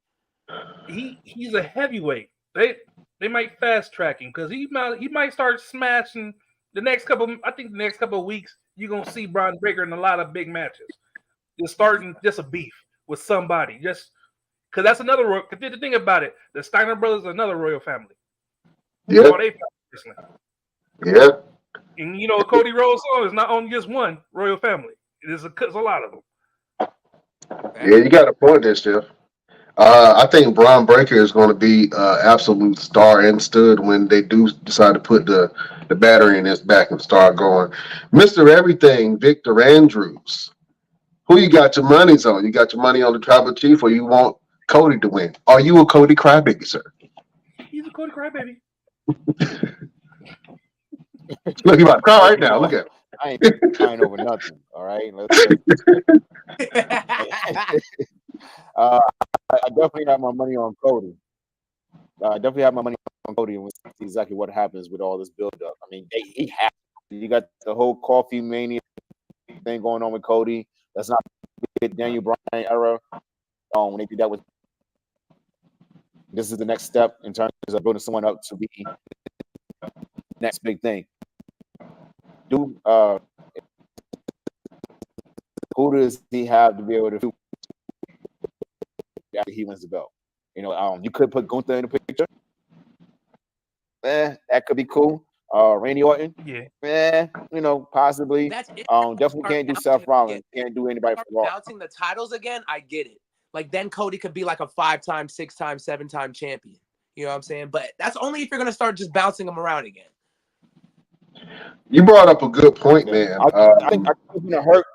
He's a heavyweight. They might fast track him because he might start smashing the next couple. I think the next couple of weeks you're gonna see Braun Breaker in a lot of big matches. Just starting just a beef with somebody, just because that's another. Cause the thing about it, the Steiner brothers are another royal family. Yeah. Yeah. And Cody Rhodes song is not only just one royal family. It's a lot of them. Yeah, you got a point there, Jeff. I think Braun Breaker is going to be absolute star and stud when they do decide to put the battery in his back and start going. Mr. Everything, Victor Andrews. Who you got your monies on? You got your money on the Tribal Chief, or you want Cody to win? Are you a Cody crybaby, sir? He's a Cody crybaby. Look, you about to cry right now. Look at him. I ain't crying over nothing. All right. I definitely have my money on Cody. And we'll see exactly what happens with all this build-up. I mean, he has. You got the whole Coffee Mania thing going on with Cody. That's not the Daniel Bryan era. When they did that with, this is the next step in terms of building someone up to be the next big thing. Who does he have to be able to do after he wins the belt? You could put Gunther in the picture. That could be cool. Randy Orton. Yeah. Possibly. Definitely can't do Seth Rollins. Can't do anybody from Raw. Bouncing the titles again, I get it. Like then Cody could be like a 5-time, 6-time, 7-time champion. You know what I'm saying? But that's only if you're gonna start just bouncing them around again. You brought up a good point, man. I think what's gonna hurt.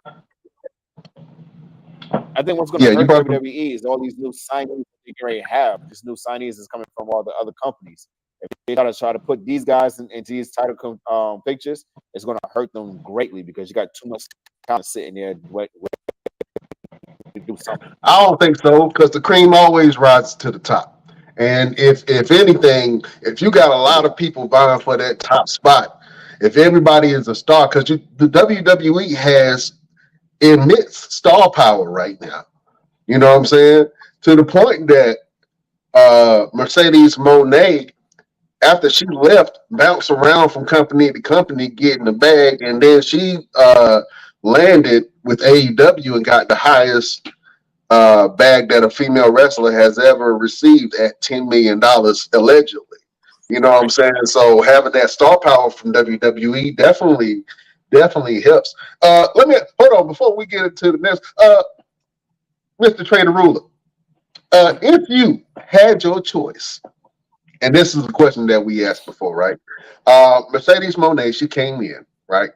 I think what's going to hurt WWE is all these new signees they already have. These new signees is coming from all the other companies. If they try to put these guys into these title pictures, it's going to hurt them greatly because you got too much talent sitting there to do do something. I don't think so because the cream always rises to the top. And if anything, if you got a lot of people vying for that top spot, if everybody is a star, because the WWE has immense star power right now. You know what I'm saying? To the point that Mercedes Moné, after she left, bounced around from company to company getting the bag, and then she landed with AEW and got the highest bag that a female wrestler has ever received at $10 million allegedly. You know what I'm saying? So having that star power from WWE definitely helps. Let me hold on before we get into the next. Mr. Trey Da Rula, if you had your choice, and this is a question that we asked before, right? Mercedes Moné, she came in, right?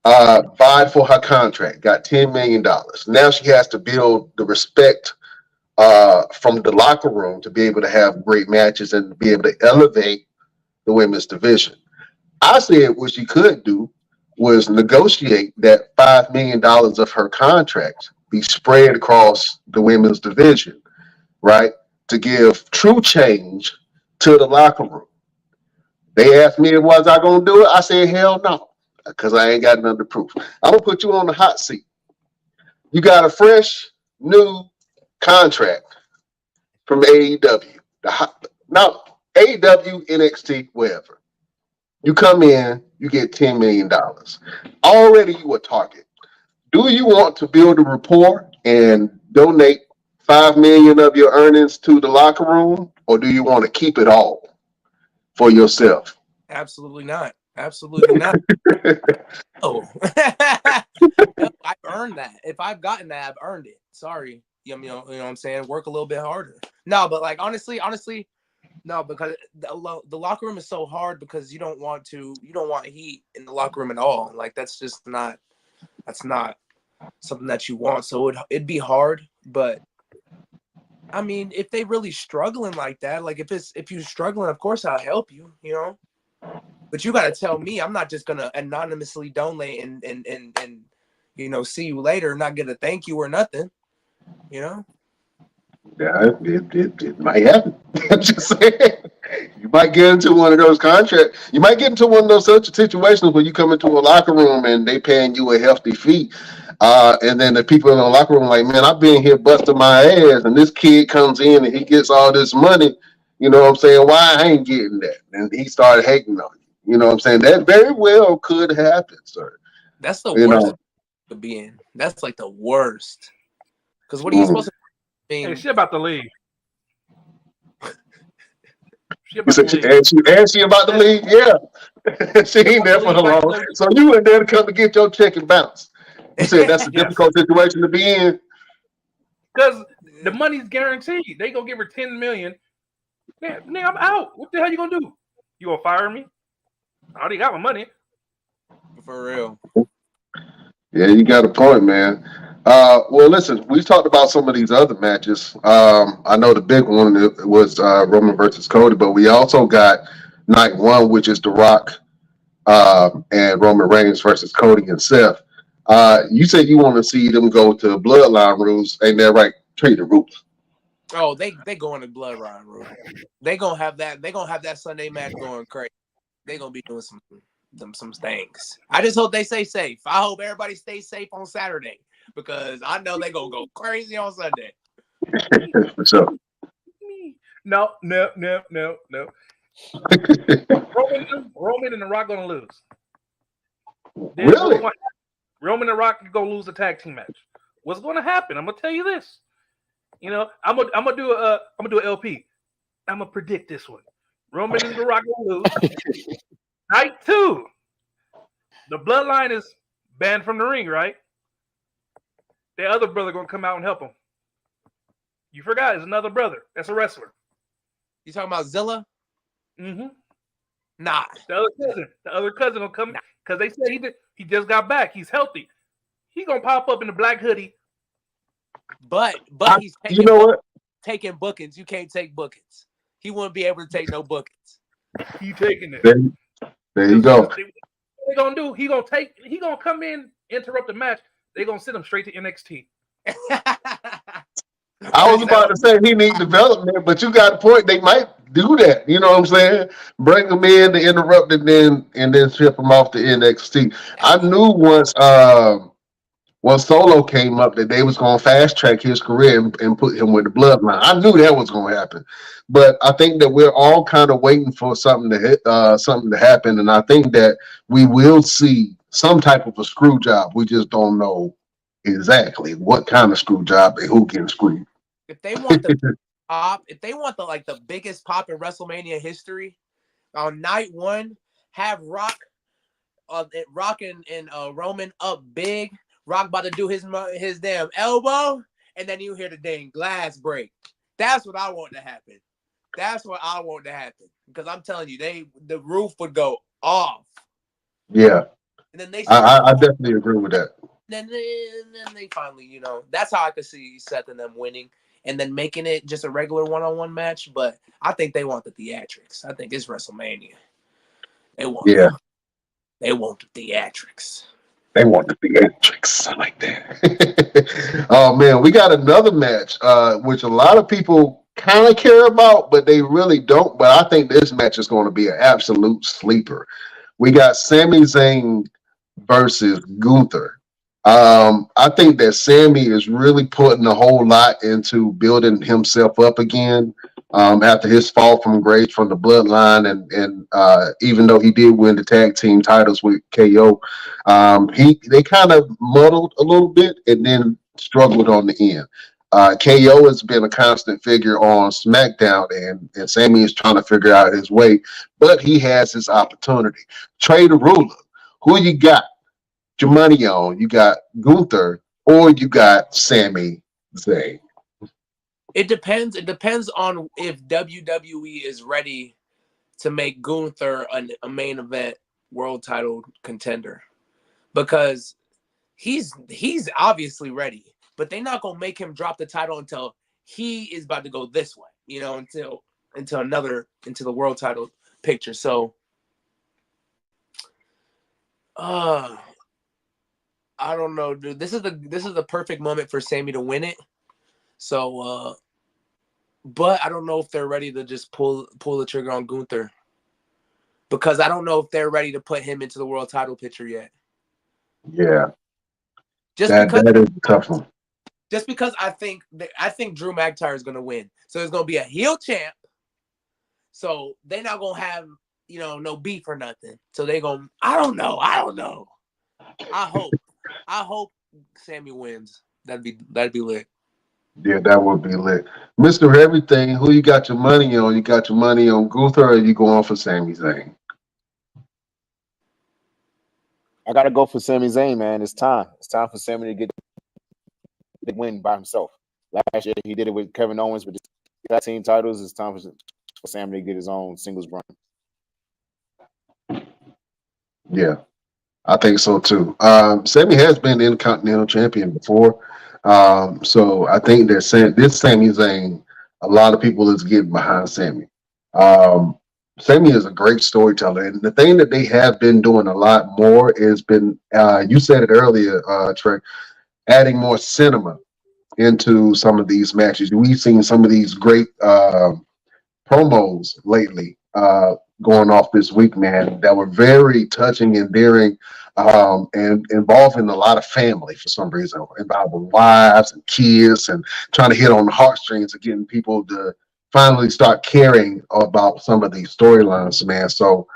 Vied for her contract, got $10 million. Now she has to build the respect from the locker room to be able to have great matches and be able to elevate the women's division. I said what she could do was negotiate that $5 million of her contract be spread across the women's division, right? To give true change to the locker room. They asked me, was I going to do it? I said, hell no, because I ain't got none to prove. I'm going to put you on the hot seat. You got a fresh, new contract from AEW. Now, AEW, NXT, wherever. You come in, you get $10 million. Already you a target. Do you want to build a rapport and donate $5 million of your earnings to the locker room, or do you want to keep it all for yourself? Absolutely not. Absolutely not. Oh, no, I've earned that. If I've gotten that, I've earned it. Sorry. You know what I'm saying? Work a little bit harder. No, but like honestly, no, because the locker room is so hard because you don't want heat in the locker room at all. Like that's not something that you want. So it'd be hard, but I mean, if they really struggling like that, like if you're struggling, of course I'll help you, you know. But you gotta tell me, I'm not just gonna anonymously donate and you know, see you later, not get a thank you or nothing, you know. Yeah, it might happen. I'm just saying. You might get into one of those contracts. You might get into one of those such situations where you come into a locker room and they paying you a hefty fee. And then the people in the locker room like, man, I've been here busting my ass, and this kid comes in and he gets all this money. You know what I'm saying? Why I ain't getting that? And he started hating on you. You know what I'm saying? That very well could happen, sir. That's the worst to be in. That's like the worst. Because what are you supposed to mean? Hey, she about to leave. She about to leave? Yeah. She ain't there for the long. So you in there to come to get your check and bounce. You said that's a difficult situation to be in? Because the money's guaranteed. They gonna give her $10 million. Man, I'm out. What the hell you gonna do? You gonna fire me? I already got my money. For real. Yeah, you got a point, man. Well, listen, we talked about some of these other matches. I know the big one was Roman versus Cody, but we also got night one, which is The Rock and Roman Reigns versus Cody and Seth. You said you want to see them go to Bloodline rules, ain't that right? Trey Da Rula. Oh, they going to Bloodline rule. They gonna have that Sunday match going crazy. They gonna be doing some things. I just hope they stay safe. I hope everybody stays safe on Saturday because I know they gonna go crazy on Sunday. For sure. No. Roman and The Rock gonna lose. Really? Roman and The Rock gonna lose a tag team match. What's gonna happen? I'm gonna tell you this. You know, I'm gonna do an LP. I'm gonna predict this one. Roman and The Rock gonna lose. Night 2. The Bloodline is banned from the ring, right? The other brother gonna come out and help him. You forgot, it's another brother. That's a wrestler. You talking about Zilla? Mm-hmm. Nah. The other cousin will come because they said he just got back. He's healthy. He gonna pop up in the black hoodie. But he's taking, you know what? Taking bookings. You can't take bookings. He wouldn't be able to take no bookings. He taking it. There you go. What they gonna do? He gonna come in, interrupt the match. They gonna send him straight to NXT. I was about to say he needs development, but you got a point. They might do that. You know what I'm saying? Bring him in to interrupt and then ship him off to NXT. I knew once Solo came up that they was going to fast track his career and put him with the bloodline. I knew that was going to happen, but I think that we're all kind of waiting for something to happen, and I think that we will see some type of a screw job. We just don't know exactly what kind of screw job and who can screw. If they want the pop, if they want the biggest pop in WrestleMania history, on night one, have Rock and Roman up big. Rock about to do his damn elbow, and then you hear the dang glass break. That's what I want to happen. That's what I want to happen. Because I'm telling you, the roof would go off. Yeah. And then they I definitely agree with that. Then they finally, that's how I could see Seth and them winning and then making it just a regular one-on-one match. But I think they want the theatrics. I think it's WrestleMania. They want the theatrics. They want the theatrics. I like that. Oh man, we got another match, which a lot of people kind of care about, but they really don't. But I think this match is going to be an absolute sleeper. We got Sami Zayn versus Gunther. I think that Sammy is really putting a whole lot into building himself up again after his fall from grace from the bloodline, and even though he did win the tag team titles with KO, they kind of muddled a little bit and then struggled on the end. KO has been a constant figure on SmackDown, and Sammy is trying to figure out his way, but he has his opportunity. Trey Da Rula, who you got your money on? You got Gunther or you got Sami Zayn? It depends. It depends on if WWE is ready to make Gunther a main event world title contender, because he's obviously ready, but they're not gonna make him drop the title until he is about to go this way, until into the world title picture. So, I don't know, dude. This is the perfect moment for Sammy to win it. So, but I don't know if they're ready to just pull the trigger on Gunther, because I don't know if they're ready to put him into the world title picture yet. Yeah, Because that is a tough one. Just because I think Drew McIntyre is gonna win, so it's gonna be a heel champ. So they're not gonna have no beef or nothing. So they gonna I don't know. I hope Sammy wins. That'd be lit. Yeah, that would be lit. Mr. Everything, who you got your money on? You got your money on Gunther or you going for Sami Zayn? I gotta go for Sami Zayn, man. It's time. It's time for Sami to get the win by himself. Last year he did it with Kevin Owens with the tag team titles. It's time for Sami to get his own singles run. Yeah, I think so too. Sami has been the Intercontinental Champion before. So I think that this Sami Zayn, a lot of people is getting behind Sami. Sami is a great storyteller, and the thing that they have been doing a lot more is been you said it earlier, Trey, adding more cinema into some of these matches. We've seen some of these great promos lately going off this week, man, that were very touching, endearing, and involving a lot of family for some reason, involving wives and kids, and trying to hit on the heartstrings of getting people to finally start caring about some of these storylines, man. So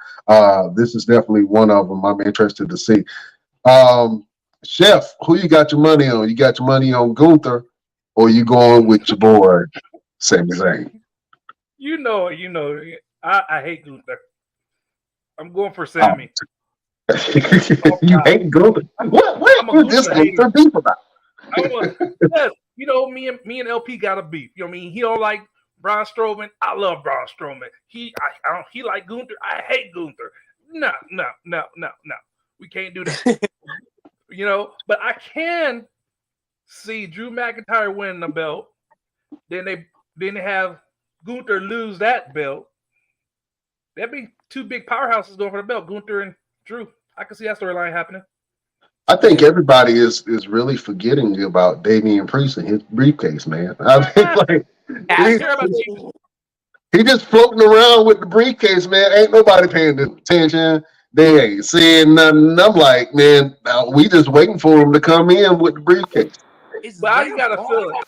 this is definitely one of them I'm interested to see. Chef, who you got your money on? You got your money on Gunther, or you going with your boy Sami Zayn? I hate Gunther. I'm going for Sammy. You hate Gunther? What? I'm a You just Gunther hate the hater. beef about? Yes, me and LP got a beef. He don't like Braun Strowman. I love Braun Strowman. He like Gunther. I hate Gunther. No. We can't do that. But I can see Drew McIntyre win the belt. Then they have Gunther lose that belt. That'd be two big powerhouses going for the belt, Gunther and Drew. I can see that storyline happening. I think everybody is really forgetting about Damian Priest and his briefcase, man. I think like I he, care about he just floating around with the briefcase, man. Ain't nobody paying attention. They ain't saying nothing. I'm like, man, we just waiting for him to come in with the briefcase. It's but I their got a fault. feeling.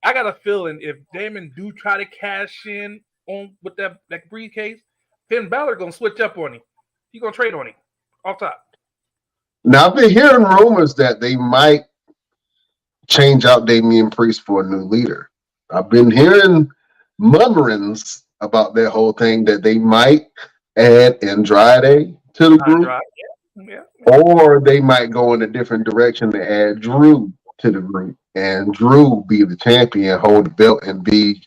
I got a feeling if Damon do try to cash in on with that briefcase, Finn Balor gonna switch up on him. He gonna trade on him off top. Now I've been hearing rumors that they might change out Damian Priest for a new leader. I've been hearing murmurings about that whole thing that they might add Andrade to the group, Andrade, yeah. or they might go in a different direction to add Drew to the group, and Drew be the champion, hold the belt, and be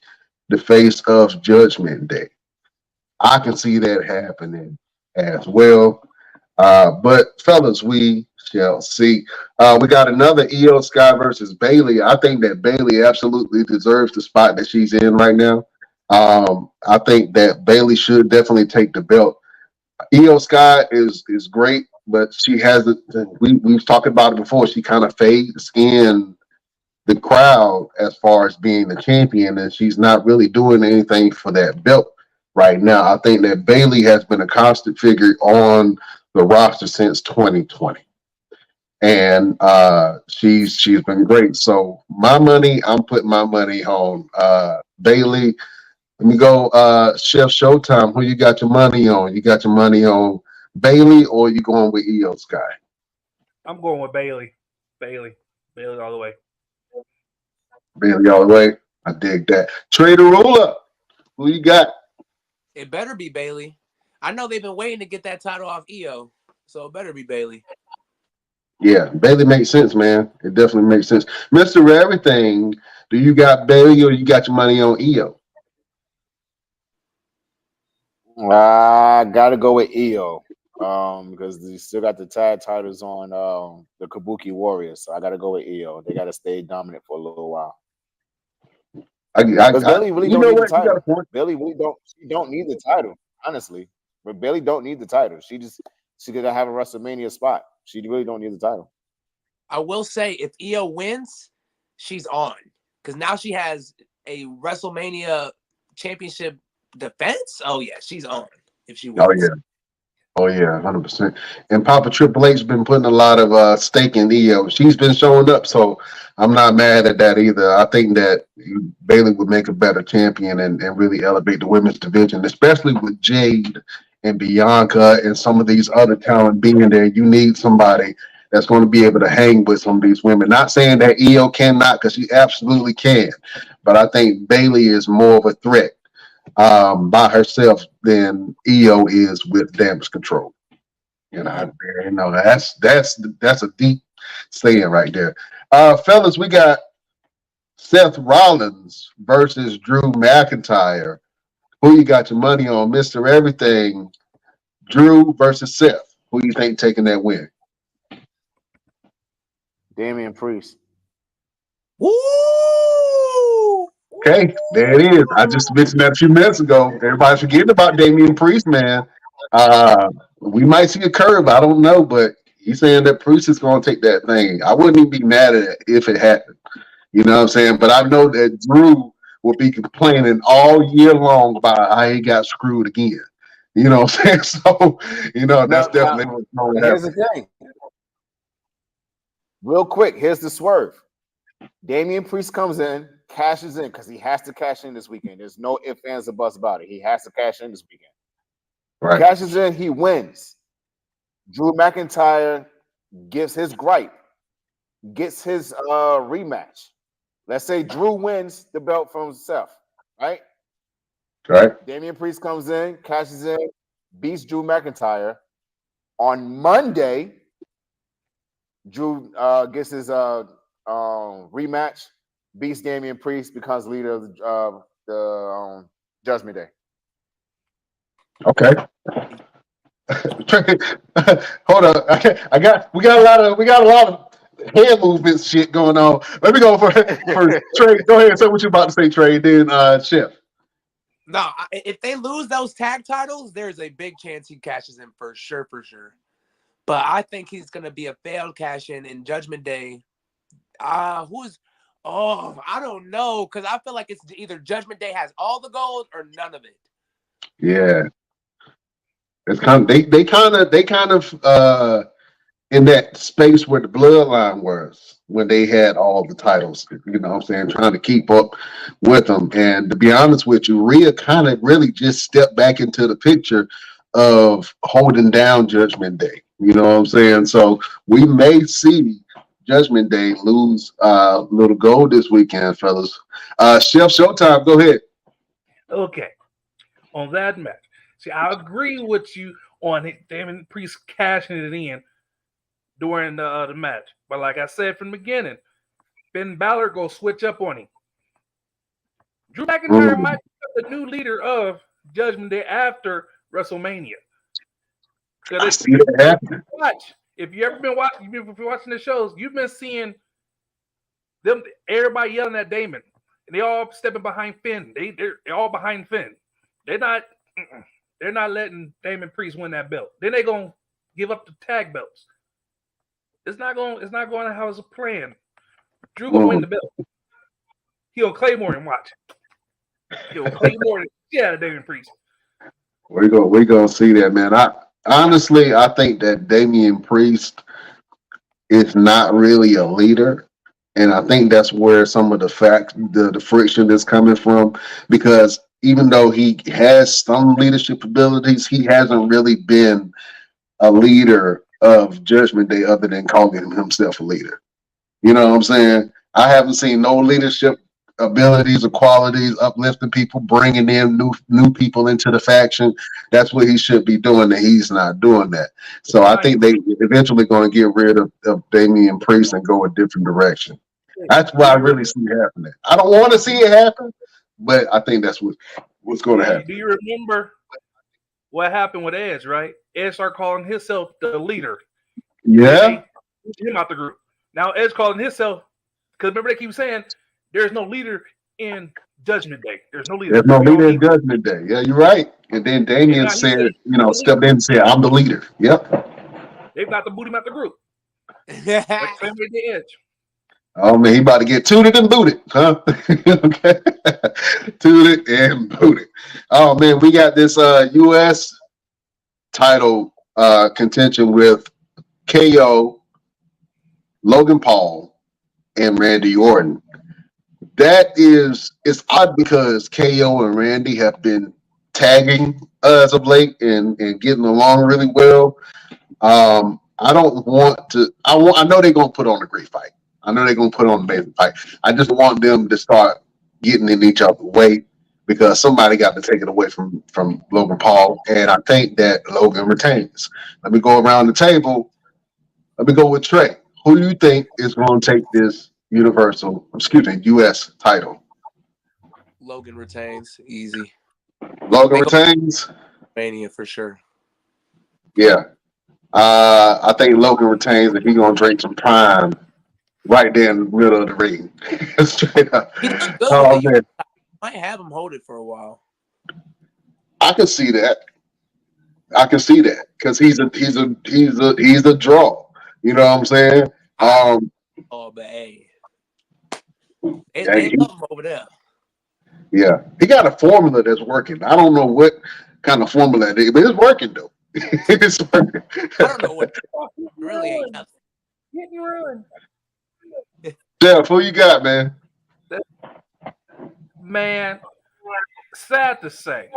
the face of Judgment Day. I can see that happening as well. But fellas, we shall see. We got another Io Sky versus Bailey. I think that Bailey absolutely deserves the spot that she's in right now. I think that Bailey should definitely take the belt. Io Sky is great, but she has we've talked about it before. She kind of fades in the crowd as far as being the champion, and she's not really doing anything for that belt right now. I think that Bailey has been a constant figure on the roster since 2020, and she's been great. So I'm putting my money on Bailey. Let me go, Chef Showtime. Who you got your money on? You got your money on Bailey, or you going with Io Sky? I'm going with Bailey. Bailey all the way. Bailey all the way. I dig that. Trey Da Rula. Who you got? It better be Bailey. I know they've been waiting to get that title off Io, so it better be Bailey. Yeah, Bailey makes sense, man. It definitely makes sense. Mr. Everything, do you got Bailey or you got your money on Io? I gotta go with Io. Because they still got the tag titles on the Kabuki Warriors. So I gotta go with Io. They gotta stay dominant for a little while. Because Bailey really don't need the title. Bailey really don't need the title, honestly. But Bailey don't need the title. She could have a WrestleMania spot. She really don't need the title. I will say, if Io wins, she's on. Because now she has a WrestleMania championship defense. Oh, yeah, she's on if she wins. Oh, yeah, 100%. And Papa Triple H's been putting a lot of stake in Io. She's been showing up, so I'm not mad at that either. I think that Bailey would make a better champion and really elevate the women's division, especially with Jade and Bianca and some of these other talent being there. You need somebody that's going to be able to hang with some of these women. Not saying that Io cannot, because she absolutely can, but I think Bailey is more of a threat by herself than Io is with Damage Control. That's a deep saying right there. Fellas, we got Seth Rollins versus Drew McIntyre. Who you got your money on, Mr. Everything? Drew versus Seth. Who you think taking that win? Damian Priest. Woo! Okay, there it is. I just mentioned that a few minutes ago. Everybody's forgetting about Damian Priest, man. We might see a curve. I don't know, but he's saying that Priest is going to take that thing. I wouldn't even be mad at it if it happened. You know what I'm saying? But I know that Drew will be complaining all year long about how he got screwed again. You know what I'm saying? So, that's definitely what's going to happen. Here's the thing. Real quick, here's the swerve. Damian Priest comes in, cashes in, because he has to cash in this weekend. There's no ifs, ands, or buts about it. He has to cash in this weekend. Right. Cashes in, he wins. Drew McIntyre gives his gripe, gets his rematch. Let's say Drew wins the belt from himself, right? Right. Damian Priest comes in, cashes in, beats Drew McIntyre. On Monday, Drew gets his rematch, beats Damian Priest, becomes leader of the Judgment Day. Okay. Hold on. We got a lot of hand movements shit going on. Let me go first. Trey, go ahead and say what you're about to say, Trey. Then Chef. No, if they lose those tag titles, there's a big chance he cashes in for sure. But I think he's gonna be a failed cash in Judgment Day. I don't know, because I feel like it's either Judgment Day has all the gold or none of it. Yeah, it's kind of they kind of in that space where the bloodline was when they had all the titles. You know what I'm saying? Trying to keep up with them. And to be honest with you, Rhea kind of really just stepped back into the picture of holding down Judgment Day. You know what I'm saying? So we may see Judgment Day lose little gold this weekend, fellas. Chef Showtime, go ahead. Okay, on that match. See, I agree with you on it. Damon Priest cashing it in during the match. But like I said from the beginning, Ben Balor go switch up on him. Drew McIntyre might be the new leader of Judgment Day after WrestleMania. I see that happening. If you ever been watching, if you're watching the shows, you've been seeing them. Everybody yelling at Damon, and they all stepping behind Finn. They're all behind Finn. They're not letting Damon Priest win that belt. Then they gonna give up the tag belts. It's not going to how it's a plan. Drew gonna win the belt. He'll Claymore and watch. He'll Claymore. Yeah, Damon Priest. We're gonna see that, man. I honestly think that Damian Priest is not really a leader. And I think that's where some of the friction is coming from, because even though he has some leadership abilities, he hasn't really been a leader of Judgment Day other than calling himself a leader. You know what I'm saying? I haven't seen no leadership abilities or qualities, uplifting people, bringing in new people into the faction. That's what he should be doing, and he's not doing that. So I think they eventually going to get rid of Damian Priest and go a different direction. That's what I really see happening. I don't want to see it happen, but I think that's what's going to happen. Do you remember what happened with Edge, right? Edge started calling himself the leader. Yeah. Him out the group. Now Edge calling himself, because remember they keep saying there's no leader in Judgment Day. There's no leader. There's no leader in Judgment Day. Yeah, you're right. And then Damian said, stepped in and said, I'm the leader. Yep. They've got to boot him out the group. Like same way they Edge. Oh man, he about to get tooted and booted, huh? Okay. Tooted and booted. Oh man, we got this US title contention with KO, Logan Paul, and Randy Orton. It's odd because KO and Randy have been tagging as of late and getting along really well. I don't want to. I know they're gonna put on a great fight. I know they're gonna put on an amazing fight. I just want them to start getting in each other's way, because somebody got to take it away from Logan Paul, and I think that Logan retains. Let me go around the table. Let me go with Trey. Who do you think is going to take this US title? Logan retains, easy. Logan retains. Mania for sure. Yeah, I think Logan retains, and he's gonna drink some prime right there in the middle of the ring, straight up. Oh man, might have him hold it for a while. I can see that. Because he's a draw. You know what I'm saying? But hey, they love him over there. Yeah, he got a formula that's working. I don't know what kind of formula it is, but it's working though. It's working. I don't know what really ain't nothing. Getting ruined. Jeff, who you got, man? Man, sad to say.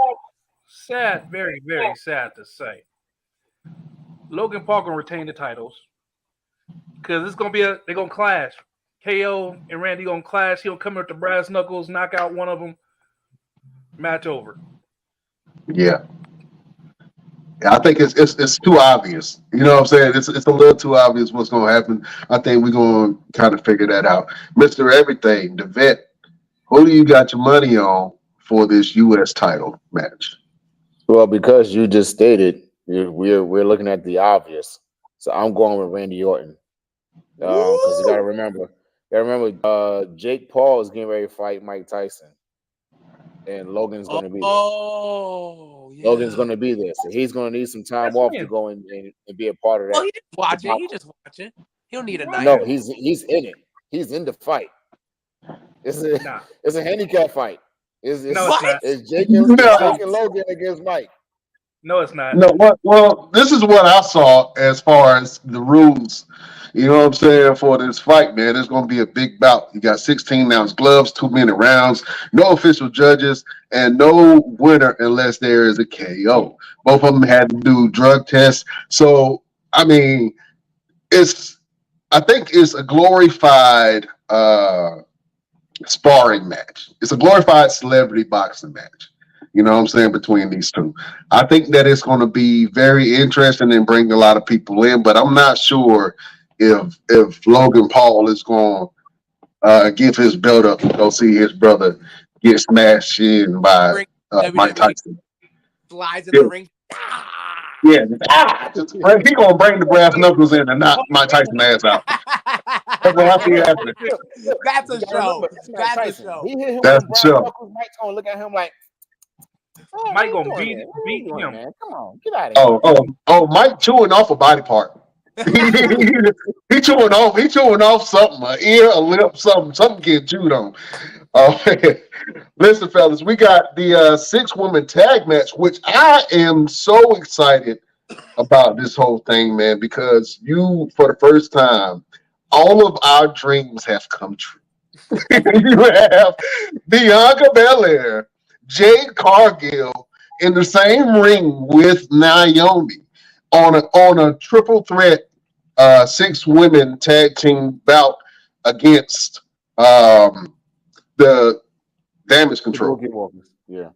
Sad, very, very sad to say. Logan Paul gonna retain the titles because it's gonna be they're gonna clash. KO and Randy gonna clash. He'll come with the brass knuckles, knock out one of them. Match over. Yeah. I think it's too obvious. You know what I'm saying? It's a little too obvious what's going to happen. I think we're going to kind of figure that out. Mr. Everything, the vet, who do you got your money on for this U.S. title match? Well, because you just stated, we're looking at the obvious. So I'm going with Randy Orton. Because you got to remember, Jake Paul is getting ready to fight Mike Tyson. and Logan's going to be there. Oh, yeah. Logan's going to be there, so he's going to need some time off to go and be a part of that. Well, he just watching. He just watching. He'll need a night. No, he's in it. He's in the fight. It's a Nah. it's a handicap fight. It's No, it's not. it's Jake No. and Logan against Mike. No, it's not. No, what? Well, this is what I saw as far as the rules. You know what I'm saying for this fight, man. It's going to be a big bout. You got 16-ounce gloves, 2-minute rounds, no official judges, and no winner unless there is a KO. Both of them had to do drug tests. So, I mean, I think it's a glorified sparring match. It's a glorified celebrity boxing match. You know what I'm saying, between these two. I think that it's going to be very interesting and bring a lot of people in, but I'm not sure if Logan Paul is going to give his belt up and go see his brother get smashed in by Mike Tyson. Flies in the ring. Yeah, he going to bring the brass knuckles in and knock Mike Tyson ass out. That's what I see happening. That's a show. That's a Tyson. show. He hit him That's with the show. knuckles. Mike's going to look at him like, Mike gonna beat him. Man? Come on, get out of here. Oh! Mike chewing off a body part. he chewing off something, an ear, a lip, something getting chewed on. Listen, fellas, we got the 6-woman tag match, which I am so excited about this whole thing, man, because for the first time, all of our dreams have come true. You have Bianca Belair, Jade Cargill in the same ring with Naomi on a triple threat 6-women tag team bout against the Damage Control. Yeah.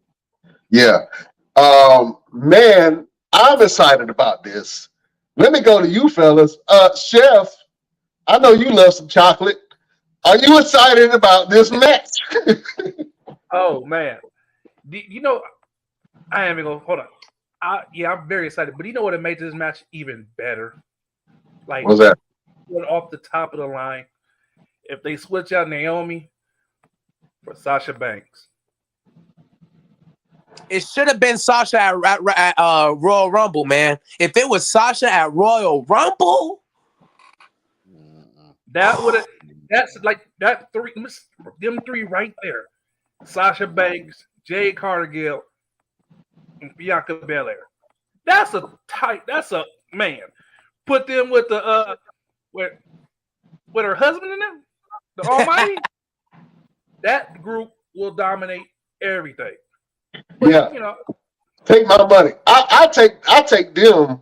Man, I'm excited about this. Let me go to you, fellas. Chef, I know you love some chocolate. Are you excited about this match? Oh man, you know, I am gonna hold on. I'm very excited, but you know what it made this match even better? Like, What's that? Off the top of the line, if they switch out Naomi for Sasha Banks. It should have been Sasha at Royal Rumble, man. If it was Sasha at Royal Rumble, that would have. That's like that them three right there. Sasha Banks, Jade Cargill, and Bianca Belair. That's a man. Put them with the with her husband in them, the Almighty. That group will dominate everything. But, Yeah. You know, take my money. I take them.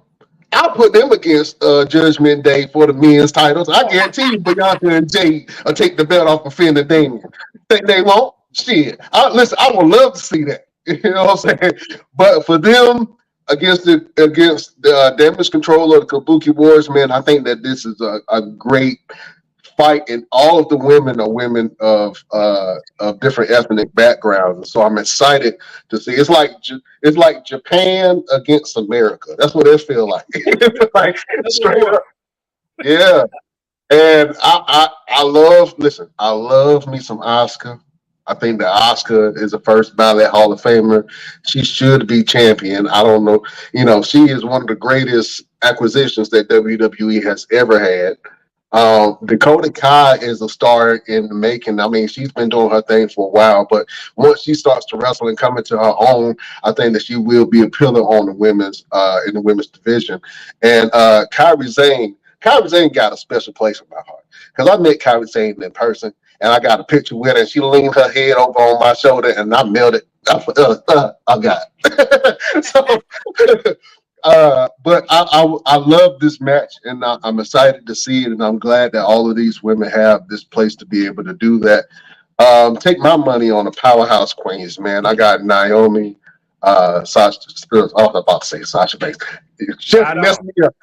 I'll put them against Judgment Day for the men's titles. I guarantee you, Bianca and Jade will take the belt off of Finn and Damien. Think they won't? Shit. Listen, I would love to see that. You know what I'm saying? But for them against the Damage Control or the Kabuki Wars, man, I think that this is a great fight, and all of the women are women of different ethnic backgrounds. So I'm excited to see. It's like Japan against America. That's what it feels like. Like straight up. Yeah. And I love me some Asuka. I think that Asuka is the first ballot Hall of Famer. She should be champion. I don't know. You know, she is one of the greatest acquisitions that WWE has ever had. Dakota Kai is a star in the making. I mean, she's been doing her thing for a while, but once she starts to wrestle and come into her own, I think that she will be a pillar on the women's in the women's division. And Kairi Sane got a special place in my heart because I met Kairi Sane in person, and I got a picture with her. And she leaned her head over on my shoulder, and I melted. I got it. So. But I love this match, and I'm excited to see it, and I'm glad that all of these women have this place to be able to do that. Take my money on the powerhouse queens, man. I got Naomi, Sasha. I was about to say Sasha Banks. Chef messed me up.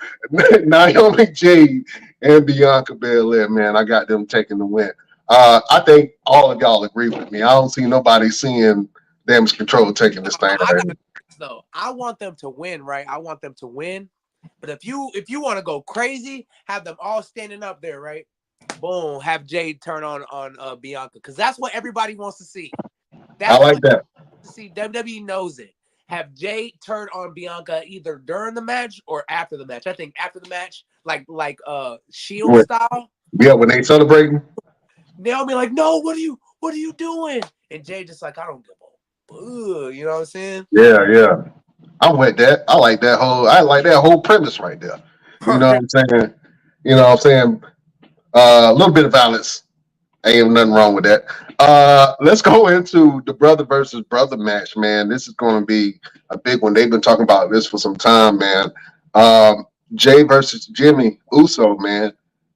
Naomi, Jade, and Bianca Belair, man. I got them taking the win. I think all of y'all agree with me. I don't see nobody seeing Damage Control taking this thing. So I want them to win, right? I want them to win. But if you want to go crazy, have them all standing up there, right? Boom, have Jade turn on Bianca, because that's what everybody wants to see. I like that. See, WWE knows it. Have Jay turn on Bianca either during the match or after the match. I think after the match, like Shield style. Yeah, when they celebrating. They'll be like, "No, what are you doing?" And Jay just like, "I don't give a boo." You know what I'm saying? Yeah. I'm with that. I like that whole premise right there. You know what I'm saying? You know what I'm saying? A little bit of violence. Ain't nothing wrong with that. Let's go into the brother versus brother match, man. This is going to be a big one. They've been talking about this for some time, man. Jay versus Jimmy Uso, man.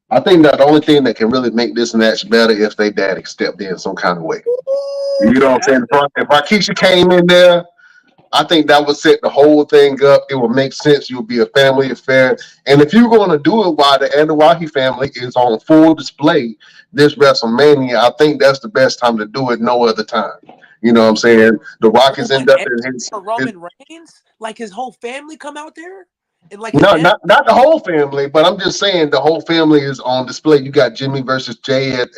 I think that the only thing that can really make this match better if they daddy stepped in some kind of way. You know what I'm saying? If Rikishi came in there, I think that would set the whole thing up. It would make sense. You'll be a family affair. And if you're going to do it while the Anawahi family is on full display this WrestleMania, I think that's the best time to do it. No other time. You know what I'm saying? The Rock is inducted in his Roman Reigns, like his whole family come out there, and like not the whole family, but I'm just saying the whole family is on display. You got Jimmy versus Jay at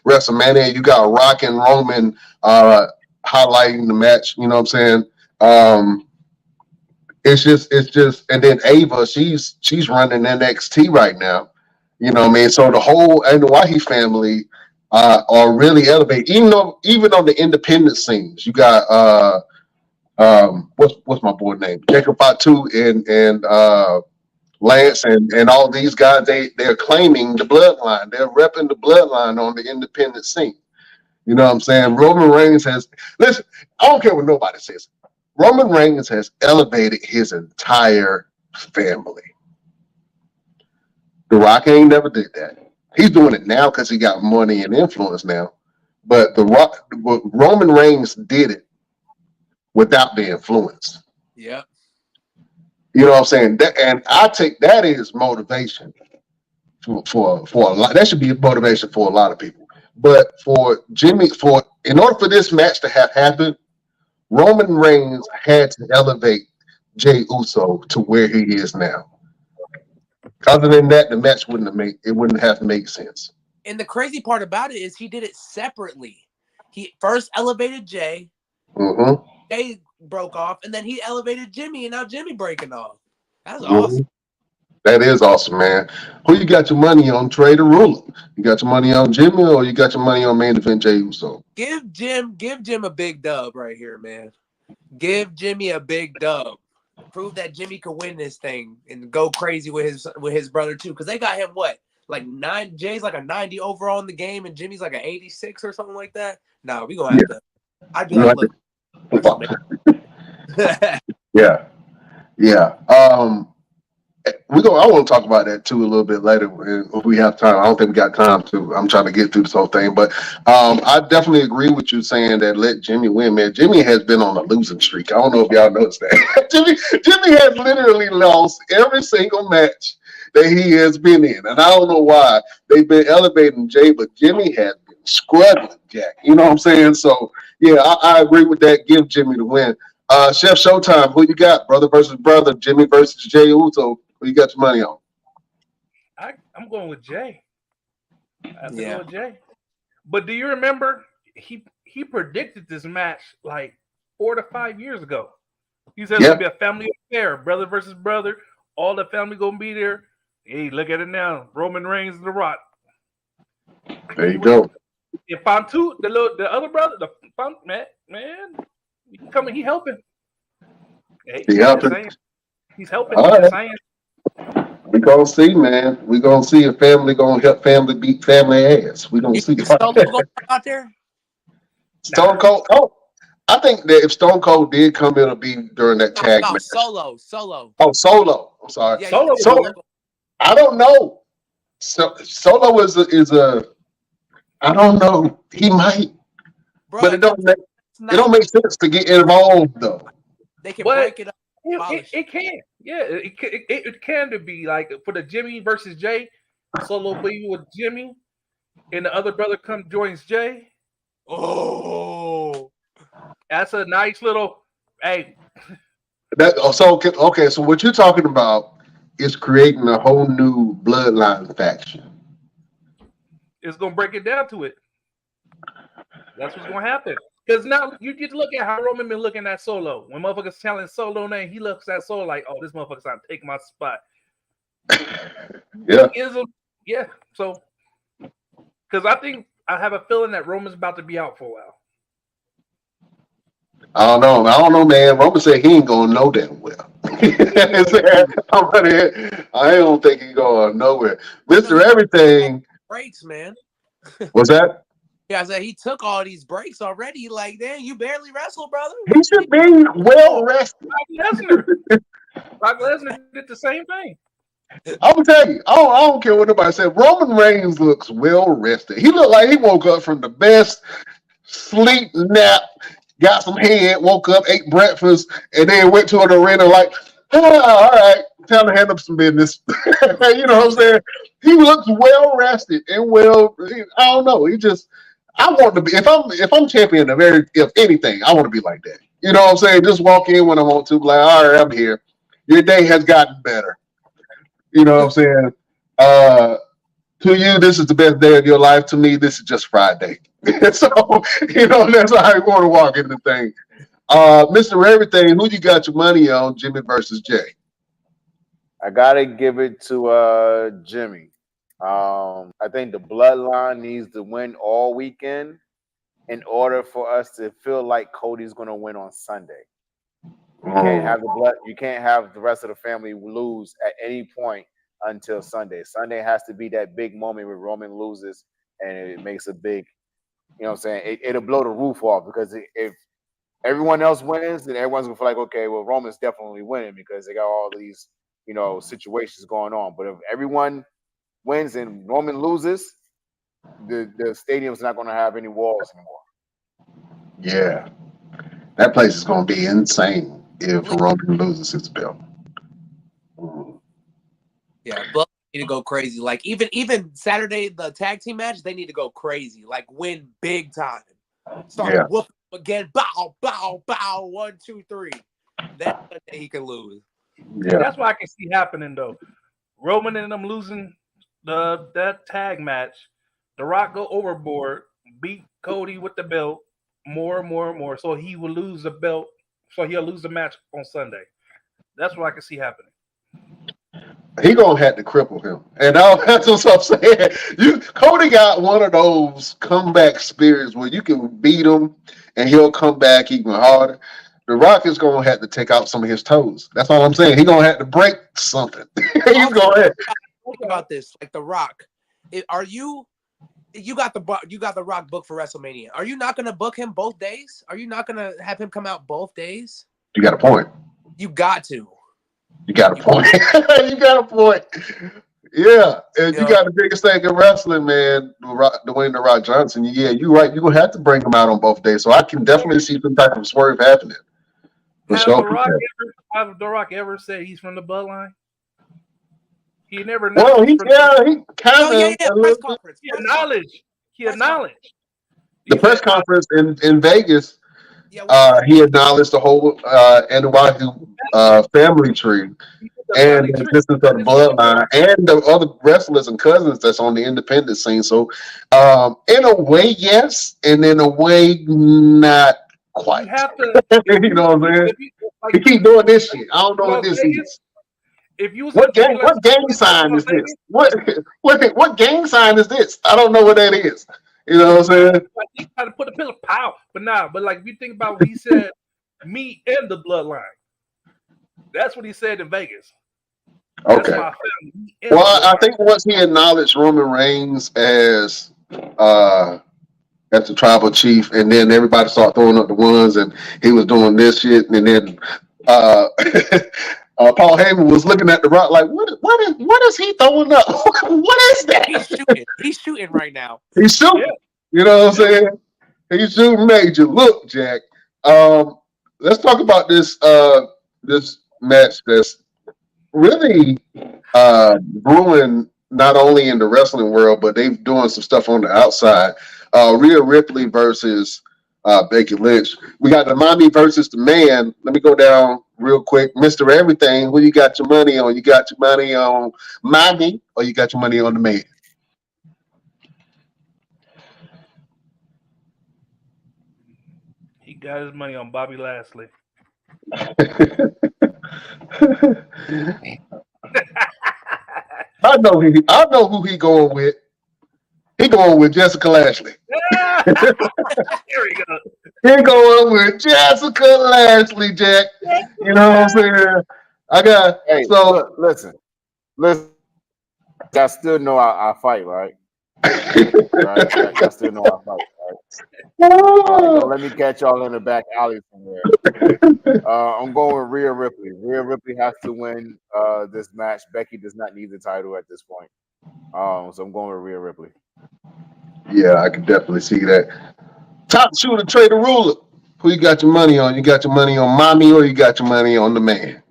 WrestleMania. You got Rock and Roman highlighting the match. You know what I'm saying? It's just, and then Ava, she's running NXT right now. You know what I mean? So the whole Anawahi family are really elevated. Even on the independent scenes, you got what's my boy name? Jacob Fatu and Lance and all these guys. They're claiming the bloodline. They're repping the bloodline on the independent scene. You know what I'm saying? Roman Reigns listen. I don't care what nobody says. Roman Reigns has elevated his entire family. The Rock ain't never did that. He's doing it now because he got money and influence now. But Roman Reigns did it without the influence. Yeah. You know what I'm saying? And I take that as motivation for a lot. That should be motivation for a lot of people. But for Jimmy, in order for this match to have happened, Roman Reigns had to elevate Jey Uso to where he is now. Other than that, the match wouldn't have made sense. And the crazy part about it is he did it separately. He first elevated Jay. Mm-hmm. Jay broke off, and then he elevated Jimmy, and now Jimmy breaking off. That's awesome. That is awesome, man. Who you got your money on? Trey Da Rula. You got your money on Jimmy, or you got your money on main event Jey Uso? Give Jim a big dub right here, man. Give Jimmy a big dub. Prove that Jimmy could win this thing and go crazy with his brother too. Because they got him like 9. Jay's like a 90 overall in the game, and Jimmy's like an 86 or something like that. No, we gonna have to. I'd be like, look. Yeah. I want to talk about that too a little bit later if we have time. I don't think we got time to. I'm trying to get through this whole thing, but I definitely agree with you saying that let Jimmy win, man. Jimmy has been on a losing streak. I don't know if y'all noticed that. Jimmy has literally lost every single match that he has been in, and I don't know why. They've been elevating Jay, but Jimmy has been struggling, Jack. You know what I'm saying? So yeah, I agree with that. Give Jimmy the win. Chef Showtime, who you got? Brother versus brother, Jimmy versus Jey Uso. Who you got your money on? I'm going with Jay. I have to Yeah. go with Jay. But do you remember he predicted this match like 4 to 5 years ago? He said it's gonna be a family affair, brother versus brother. All the family gonna be there. Hey, look at it now. Roman Reigns and The Rock. There you go. If Fantu, the other brother, the Fant, man, he coming, he helping. Hey, He helping. He's helping. All right. Saying. We gonna see, man. We gonna see if family gonna help family beat family ass. We gonna see. Solo going out there? Stone Cold. Oh, I think that if Stone Cold did come, it'll be during that tag match. Solo. Oh, Solo. I'm sorry. Yeah, Solo. I don't know. Solo is a. I don't know. He might, but it don't make sense to get involved though. They can break it up. It can, yeah, it can be like for the Jimmy versus Jay, Solo be with Jimmy, and the other brother joins Jay. Oh, that's a nice little hey. Okay. So what you're talking about is creating a whole new bloodline faction. It's gonna break it down to it. That's what's gonna happen. Because now you get to look at how Roman been looking at Solo. When motherfuckers telling Solo name, he looks at Solo like, oh, this motherfucker's trying to take my spot. Yeah. Yeah. So, because I have a feeling that Roman's about to be out for a while. I don't know, man. Roman said he ain't going no damn well. I don't think he's going nowhere. Mr. Everything. Breaks, man. What's that? Yeah, I said he took all these breaks already. Like, damn, you barely wrestle, brother. He should be well rested. Brock Lesnar did the same thing. I'm gonna tell you, I don't care what nobody said. Roman Reigns looks well rested. He looked like he woke up from the best sleep nap, got some head, woke up, ate breakfast, and then went to an arena like, all right, time to hand up some business. You know what I'm saying? He looks well rested and well. I don't know. I want to be if I'm champion of if anything, I want to be like that. You know what I'm saying? Just walk in when I want to, like, all right, I'm here. Your day has gotten better. You know what I'm saying? To you, this is the best day of your life. To me, this is just Friday. So, that's how I want to walk in the thing. Mr. Everything, who you got your money on, Jimmy versus Jay? I gotta give it to Jimmy. I think the bloodline needs to win all weekend in order for us to feel like Cody's gonna win on Sunday. You can't have the rest of the family lose at any point until Sunday. Sunday has to be that big moment where Roman loses and it makes a big, it'll blow the roof off, because if everyone else wins, then everyone's gonna feel like, okay, well, Roman's definitely winning because they got all these, situations going on. But if everyone wins and Roman loses, the stadium's not gonna have any walls anymore. Yeah. That place is gonna be insane if Roman loses his belt. Yeah, but need to go crazy. Like even Saturday, the tag team match, they need to go crazy. Like win big time. Start whooping again. Bow, bow, bow. 1, 2, 3. That's the day he can lose. Yeah, that's what I can see happening though. Roman and them losing that tag match. The Rock go overboard, beat Cody with the belt more. So he will lose the belt. So he'll lose the match on Sunday. That's what I can see happening. He gonna have to cripple him, and that's what I'm saying. Cody got one of those comeback spirits where you can beat him, and he'll come back even harder. The Rock is gonna have to take out some of his toes. That's all I'm saying. He's gonna have to break something. He's gonna have. Think about this, like The Rock. You got the Rock booked for WrestleMania. Are you not gonna book him both days? Are you not gonna have him come out both days? You got a point. You got to. You got a point. You got a point. Yeah, and you got the biggest thing in wrestling, man. Dwayne "The Rock" Johnson. Yeah, you're right. You're gonna have to bring him out on both days. So I can definitely see some type of swerve happening. Have The Rock ever said he's from the bloodline? He never. Well, he kind of. Press conference. He acknowledged. The press conference in Vegas. He acknowledged the whole Anawahu family tree and the existence of the bloodline and the other wrestlers and cousins that's on the independent scene. So, in a way, yes, and in a way, not quite. You have to, you know what I'm saying? He keep doing this shit. I don't know what this is. What gang sign is this? What gang sign is this? I don't know what that is. You know what I'm saying? Like he tried to put a pillar, pow, but like if you think about what he said, me and the bloodline. That's what he said in Vegas. Okay. Well, I think once he acknowledged Roman Reigns as the tribal chief, and then everybody started throwing up the ones, and he was doing this shit, and then Paul Heyman was looking at The Rock like, what is he throwing up? What is that? He's shooting right now. He's shooting. Yeah. You know what I'm saying? He's shooting major. Look, Jack. Let's talk about this match that's really brewing not only in the wrestling world, but they're doing some stuff on the outside. Rhea Ripley versus Becky Lynch. We got the mommy versus the man. Let me go down real quick. Mr. Everything, who you got your money on? You got your money on mommy, or you got your money on the man? got his money on Bobby Lashley. I know who he going with. He going with Jessica Lashley. Here we go. He going with Jessica Lashley, Jack. You know what I'm saying? I got Hey, so listen. Y'all still know I fight, right? Right? Y'all still know I fight, right? Don't let me catch y'all in the back alley somewhere. I'm going with Rhea Ripley. Rhea Ripley has to win this match. Becky does not need the title at this point. So I'm going with Rhea Ripley. yeah, I can definitely see that. Top shooter, Trey Da Rula. Who you got your money on? You got your money on mommy or you got your money on the man?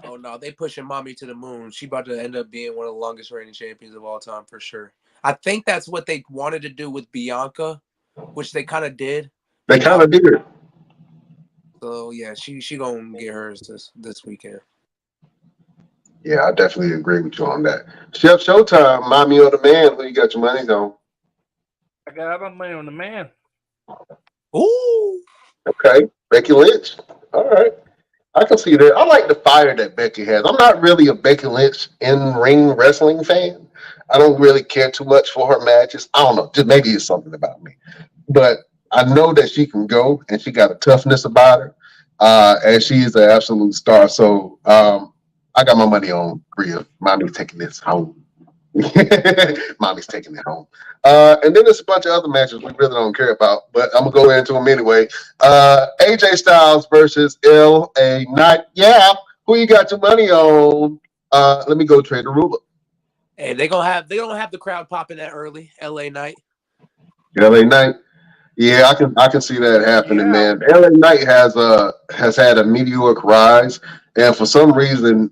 Oh no, they pushing mommy to the moon. She about to end up being one of the longest reigning champions of all time for sure. I think that's what they wanted to do with Bianca, which they kind of did. They kind of did it. So yeah, she gonna get hers this weekend. Yeah, I definitely agree with you on that. Chef Showtime, mommy or the man? Who you got your money on? I got my money on the man. Ooh, Okay, Becky Lynch. All right. I can see that. I like the fire that Becky has. I'm not really a Becky Lynch in-ring wrestling fan. I don't really care too much for her matches. I don't know. Just maybe it's something about me. But I know that she can go and she got a toughness about her. And she is an absolute star. So I got my money on Rhea. Mommy's taking this home. Mommy's taking it home. And then there's a bunch of other matches we really don't care about, but I'm gonna go into them anyway. AJ Styles versus LA Knight. Yeah, who you got your money on? Let me go Trey Da Rula. hey, they don't have the crowd popping that early. LA Knight. LA Knight. Yeah, I can see that happening, Yeah. man. LA Knight has had a meteoric rise, and for some reason,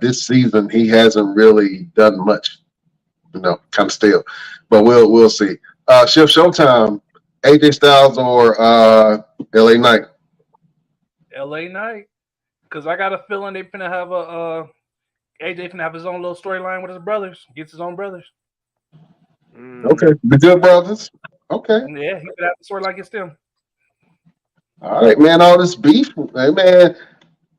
this season he hasn't really done much. Kind of still, but we'll see. Shift Showtime, AJ Styles or LA Knight. LA Knight. Because I got a feeling they finna have AJ finna have his own little storyline with his brothers. Gets his own brothers. Okay, the Good Brothers. Okay, Yeah, he could have a storyline against them. all right, man. All this beef, man.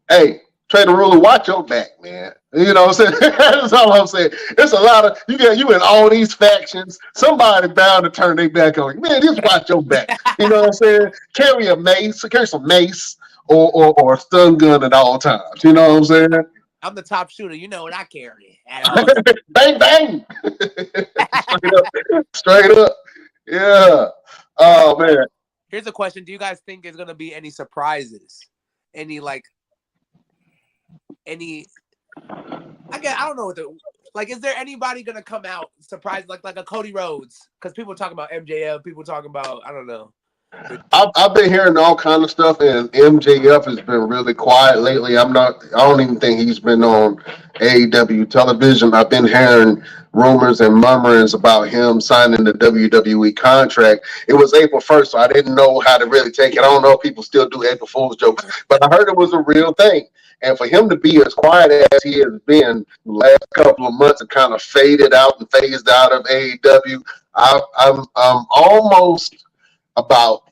Hey, Trey Da Rula, watch your back, man. You know what I'm saying? That's all I'm saying. It's a lot of you in all these factions. Somebody bound to turn their back on you. Man, just watch your back. You know what I'm saying? Carry some mace or a stun gun at all times. You know what I'm saying? I'm the top shooter. You know what I carry at all. Bang bang. Straight up. Yeah. Oh man. Here's a question: do you guys think there's gonna be any surprises? Any I don't know what is there anybody gonna come out surprised like a Cody Rhodes? Because people talking about MJF, people talking about I don't know. I've been hearing all kind of stuff, and MJF has been really quiet lately. I don't even think he's been on AEW television. I've been hearing rumors and murmurings about him signing the WWE contract. It was April 1st, so I didn't know how to really take it. I don't know if people still do April Fool's jokes, but I heard it was a real thing. And for him to be as quiet as he has been the last couple of months and kind of faded out and phased out of AEW, I'm almost about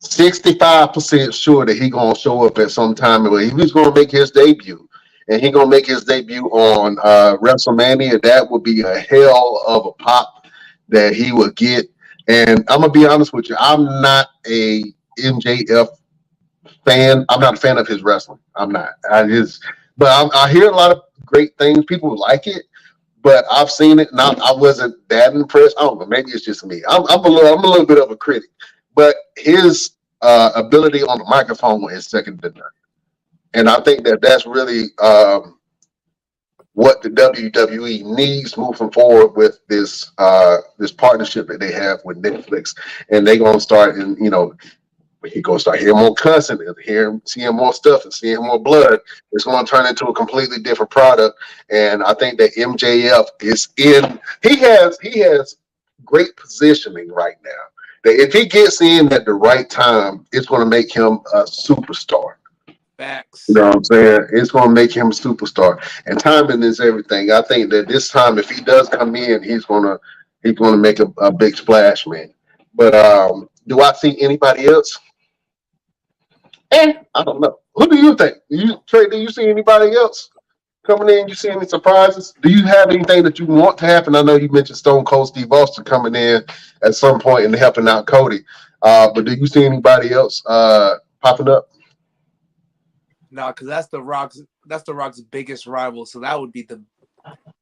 65% sure that he's gonna show up at some time. He's gonna make his debut, and he's gonna make his debut on WrestleMania. That would be a hell of a pop that he would get. And I'm gonna be honest with you, I'm not a MJF fan. I'm not a fan of his wrestling. I'm not. I hear a lot of great things. People like it. But I've seen it, and I wasn't that impressed. I don't know. Maybe it's just me. I'm a little bit of a critic, but his ability on the microphone is second to none. And I think that's really what the WWE needs moving forward with this partnership that they have with Netflix. And they're gonna start, and he's gonna start hearing more cussing and seeing more stuff and seeing more blood. It's gonna turn into a completely different product. And I think that MJF is he has great positioning right now. That if he gets in at the right time, it's gonna make him a superstar. Facts. You know what I'm saying? It's gonna make him a superstar. And timing is everything. I think that this time, if he does come in, he's gonna make a big splash, man. But do I see anybody else? I don't know. Who do you think? Trey, do you see anybody else coming in? You see any surprises? Do you have anything that you want to happen? I know you mentioned Stone Cold Steve Austin coming in at some point and helping out Cody. But do you see anybody else popping up? No, because that's the Rock's biggest rival. So that would be the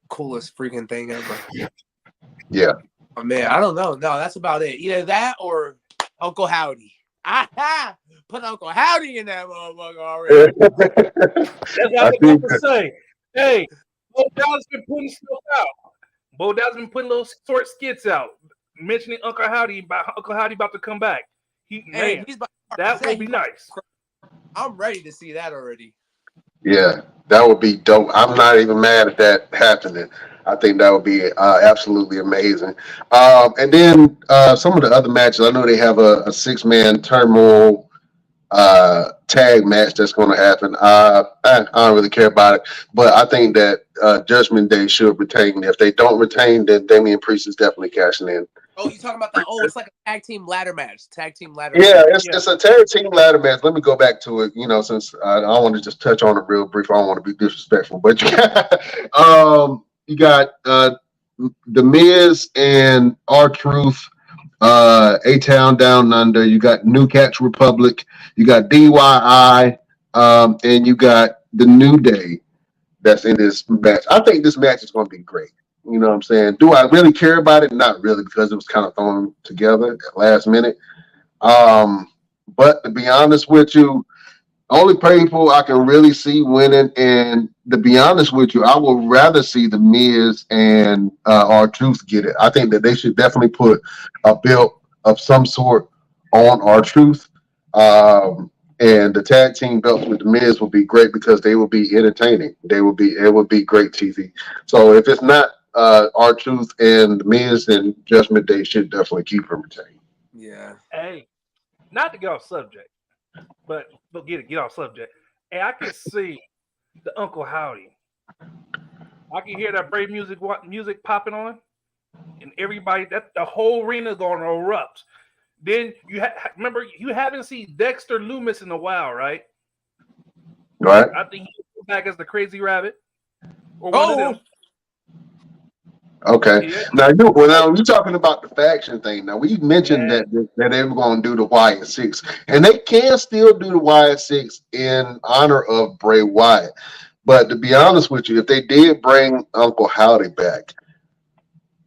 coolest freaking thing ever. Yeah. Oh, man, I don't know. No, that's about it. Either that or Uncle Howdy. Put Uncle Howdy in that motherfucker already. That's what I was about to say. Hey, Bo Dallas been putting stuff out. Bo Dallas been putting little short skits out, mentioning Uncle Howdy about to come back. That would be nice. I'm ready to see that already. Yeah, that would be dope. I'm not even mad at that happening. I think that would be absolutely amazing. And then some of the other matches, I know they have a 6-man turmoil tag match that's going to happen. I don't really care about it, but I think that Judgment Day should retain. If they don't retain, then Damian Priest is definitely cashing in. Oh, you talking about that? Oh, it's like a tag team ladder match. Yeah, it's a tag team ladder match. Let me go back to it. Since I want to just touch on it real brief. I don't want to be disrespectful, but you got The Miz and R-Truth, A-Town Down Under. You got New Catch Republic. You got DYI, and you got the New Day that's in this match. I think this match is going to be great. You know what I'm saying? Do I really care about it? Not really, because it was kind of thrown together at last minute. But to be honest with you, only people I can really see winning, and to be honest with you, I would rather see the Miz and R-Truth get it. I think that they should definitely put a belt of some sort on R-Truth. And the tag team belts with the Miz will be great because they will be entertaining. It will be great TV. So if it's not R-Truth and the Miz, then Judgment Day should definitely keep them retained. Yeah. Hey, not to get off subject, but get off subject. Hey, I can see the Uncle Howdy. I can hear that brave music popping on, and everybody, that the whole arena is going to erupt. Then remember, you haven't seen Dexter Loomis in a while, right? Right. I think he's back as the Crazy Rabbit. Or one of them. Okay. Yeah. Now you're talking about the faction thing. Now we mentioned that they were going to do the Wyatt 6, and they can still do the Wyatt 6 in honor of Bray Wyatt. But to be honest with you, if they did bring Uncle Howdy back,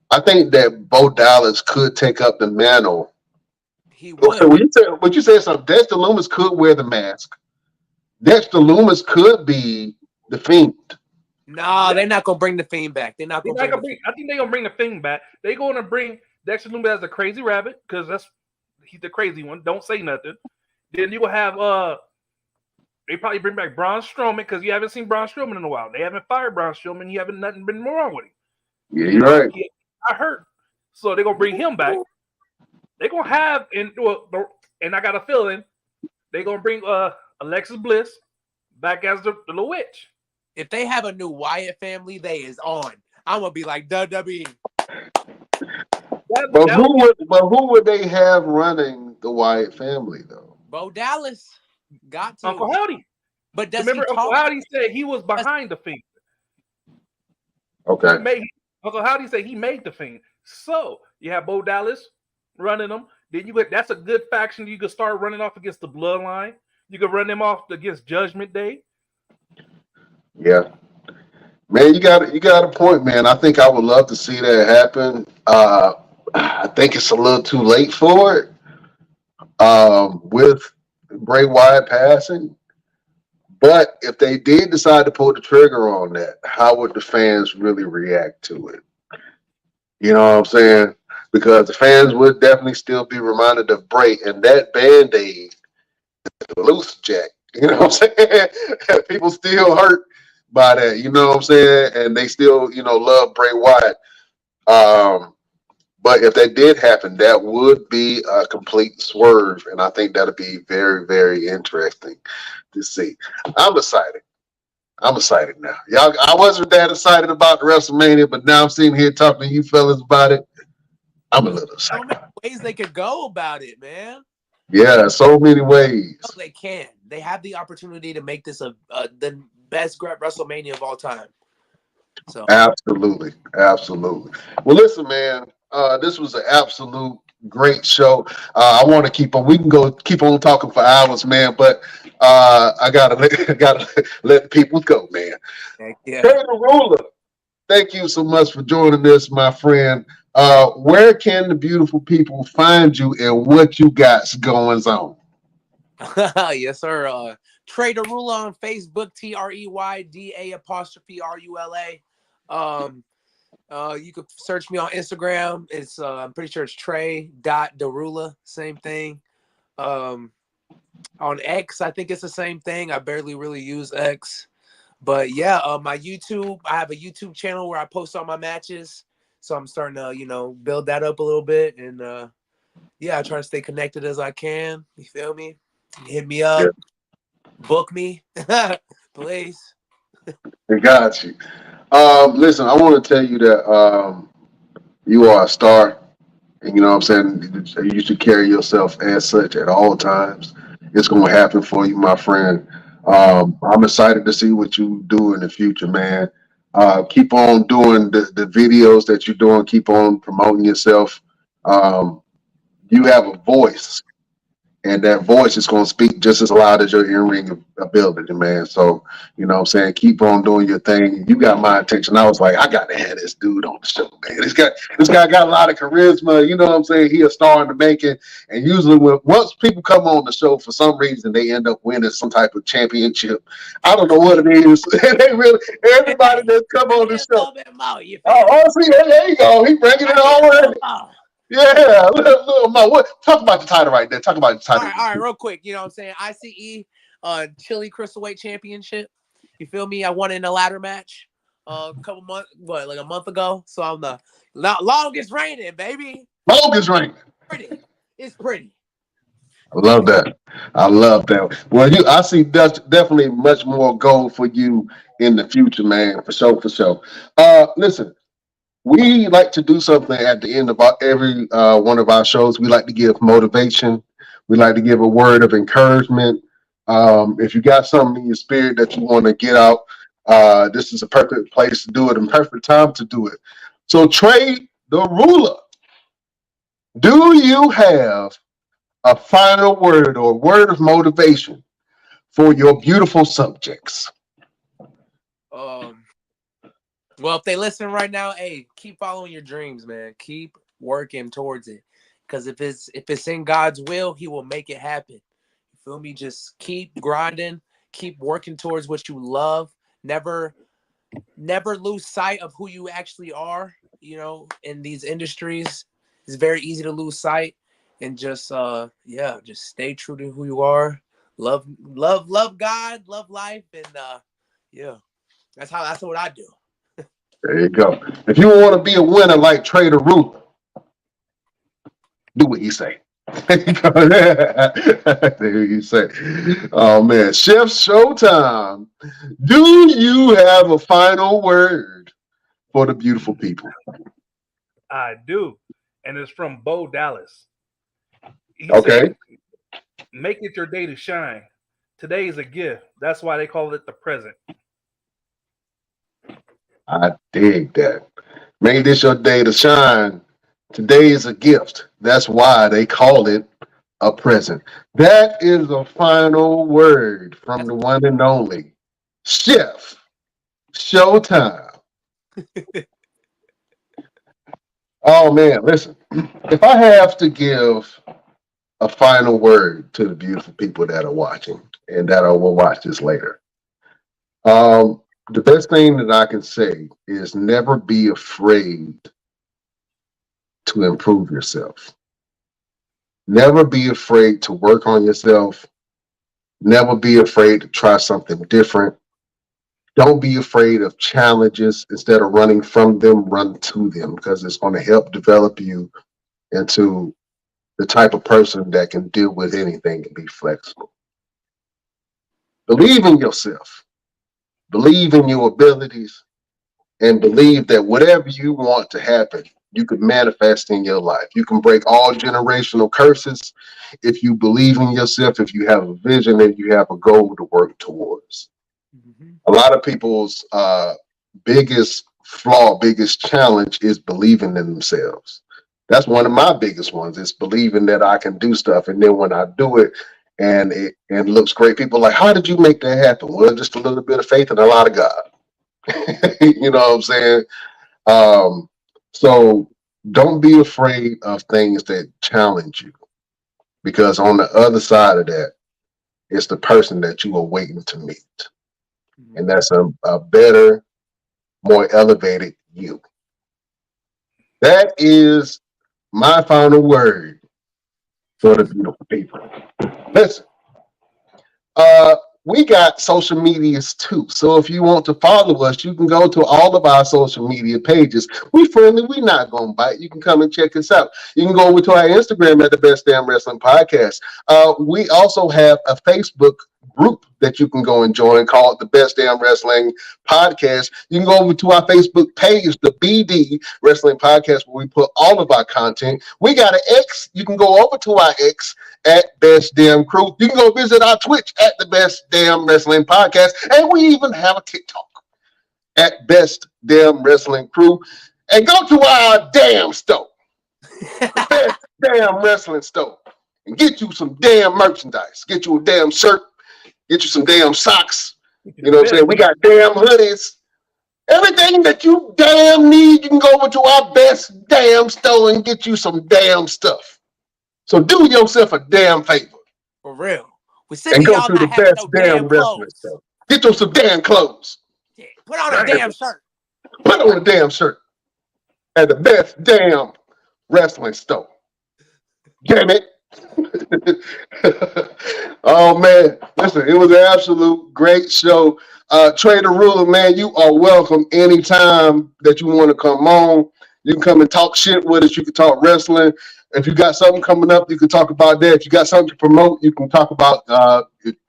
I think that Bo Dallas could take up the mantle. He would. But you said something. Dexter Loomis could wear the mask. Dexter Loomis could be the Fiend. No, they're not gonna bring the Fiend back. They're not gonna bring. I think they're gonna bring the Fiend back. They're gonna bring Dexter Loomis as the Crazy Rabbit because he's the crazy one. Don't say nothing. Then you will have they probably bring back Braun Strowman because you haven't seen Braun Strowman in a while. They haven't fired Braun Strowman. You haven't nothing been wrong with him. Yeah, you're right. I heard. So they're gonna bring him back. They're gonna have and I got a feeling they're gonna bring Alexis Bliss back as the little witch. If they have a new Wyatt family, they is on. I'm gonna be like WWE. But who would they have running the Wyatt family though? Bo Dallas got to Uncle Howdy. But does remember he Uncle Howdy said he was behind the Fiend. Okay. Uncle Howdy said he made the Fiend. So you have Bo Dallas running them. Then that's a good faction you could start running off against the Bloodline. You could run them off against Judgment Day. Yeah. Man, you got a point, man. I think I would love to see that happen. I think it's a little too late for it. With Bray Wyatt passing. But if they did decide to pull the trigger on that, how would the fans really react to it? You know what I'm saying? Because the fans would definitely still be reminded of Bray, and that Band-Aid is loose, Jack. You know what I'm saying? People still hurt by that, you know what I'm saying? And they still, love Bray Wyatt. But if that did happen, that would be a complete swerve, and I think that'd be very, very interesting to see. I'm excited now. Y'all, I wasn't that excited about the WrestleMania, but now I'm sitting here talking to you fellas about it. I'm a little excited. So many ways they could go about it, man. Yeah, so many ways. No, they can. they have the opportunity to make this the best WrestleMania of all time. So Absolutely. Absolutely. Well, listen, man, this was an absolute great show. I want to keep on, we can go keep on talking for hours, man, but I gotta let people go, man. yeah. Trey Da Rula, thank you so much for joining us, my friend. Where can the beautiful people find you and what you got going on? Yes, sir. Trey Da Rula on Facebook, TreyDA''Rula. You could search me on Instagram. It's I'm pretty sure it's Trey.DaRula, same thing. On X, I think it's the same thing. I barely really use X. But yeah, my YouTube, I have a YouTube channel where I post all my matches. So I'm starting to, build that up a little bit. And yeah, I try to stay connected as I can. You feel me? Hit me up, book me, please. I got you. Listen, I want to tell you that you are a star. And you know what I'm saying? You should carry yourself as such at all times. It's going to happen for you, my friend. I'm excited to see what you do in the future, man. Keep on doing the videos that you're doing. Keep on promoting yourself. You have a voice, and that voice is going to speak just as loud as your in-ring ability, man. So, you know what I'm saying? Keep on doing your thing. You got my attention. I was like, I got to have this dude on the show, man. This guy got a lot of charisma. You know what I'm saying? He a star in the making. And usually once people come on the show, for some reason, they end up winning some type of championship. I don't know what it is. They really, everybody that's come on the show. See, there you go. He bringing it on. Yeah, little Mo. Talk about the title right there. Talk about the title. All right, real quick. You know what I'm saying? ICE, Chili Cruiserweight Championship. You feel me? I won in a ladder match a couple months, like a month ago. So I'm the longest reigning, baby. Longest reigning. It's pretty. I love that. I love that. Well, I see definitely much more goal for you in the future, man. For sure, for sure. Listen. We like to do something at the end of every one of our shows. We like to give motivation. We like to give a word of encouragement. If you got something in your spirit that you want to get out, this is a perfect place to do it and perfect time to do it. So, Trey Da Rula, do you have a final word or word of motivation for your beautiful subjects? Well, if they listen right now, hey, keep following your dreams, man. Keep working towards it. Because if it's in God's will, he will make it happen. You feel me? Just keep grinding, keep working towards what you love. Never lose sight of who you actually are, in these industries. It's very easy to lose sight. And just just stay true to who you are. Love God, love life, and that's what I do. There you go. If you want to be a winner like Trey Da Rula, do what you say. There you say. Oh man, Chef Showtime. Do you have a final word for the beautiful people? I do, and it's from Bo Dallas. He Okay. said, "Make it your day to shine. Today is a gift. That's why they call it the present." I dig that. Make this your day to shine. Today is a gift. That's why they call it a present. That is a final word from the one and only Chef Showtime. Oh man, listen. If I have to give a final word to the beautiful people that are watching and that will watch this later, the best thing that I can say is never be afraid to improve yourself. Never be afraid to work on yourself. Never be afraid to try something different. Don't be afraid of challenges. Instead of running from them, run to them, because it's going to help develop you into the type of person that can deal with anything and be flexible. Believe in yourself. Believe in your abilities, and believe that whatever you want to happen you can manifest in your life. You can break all generational curses if you believe in yourself, if you have a vision and you have a goal to work towards. A lot of people's biggest flaw, biggest challenge is believing in themselves. That's one of my biggest ones, is believing that I can do stuff. And then when I do it and it looks great, people are like, how did you make that happen? Well, just a little bit of faith and a lot of God. You know what I'm saying? So don't be afraid of things that challenge you, because on the other side of that, it's the person that you are waiting to meet. And that's a better, more elevated you. That is my final word for the beautiful people. Listen, we got social medias too. So if you want to follow us, you can go to all of our social media pages. We friendly, we not gonna bite. You can come and check us out. You can go over to our Instagram at the Best Damn Wrestling Podcast. We also have a Facebook group that you can go and join called the Best Damn Wrestling Podcast. You can go over to our Facebook page, the BD Wrestling Podcast, where we put all of our content. We got an X. You can go over to our X at Best Damn Crew. You can go visit our Twitch at the Best Damn Wrestling Podcast. And we even have a TikTok at Best Damn Wrestling Crew. And go to our damn store, the Best Damn Wrestling Store, and get you some damn merchandise. Get you a damn shirt. Get you some damn socks. You know what I'm saying? We got damn hoodies. Everything that you damn need, you can go over to our Best Damn Store and get you some damn stuff. So do yourself a damn favor. For real. We're sick And of go y'all to not the having Best no Damn damn Wrestling clothes. Store. Get you some damn clothes. Yeah. Put on a damn shirt. Put on a damn shirt at the Best Damn Wrestling Store. Damn it. Oh man, listen, it was an absolute great show. Trey Da Rula, man, you are welcome anytime that you want to come on. You can come and talk shit with us. You can talk wrestling. If you got something coming up, you can talk about that. If you got something to promote, you can talk about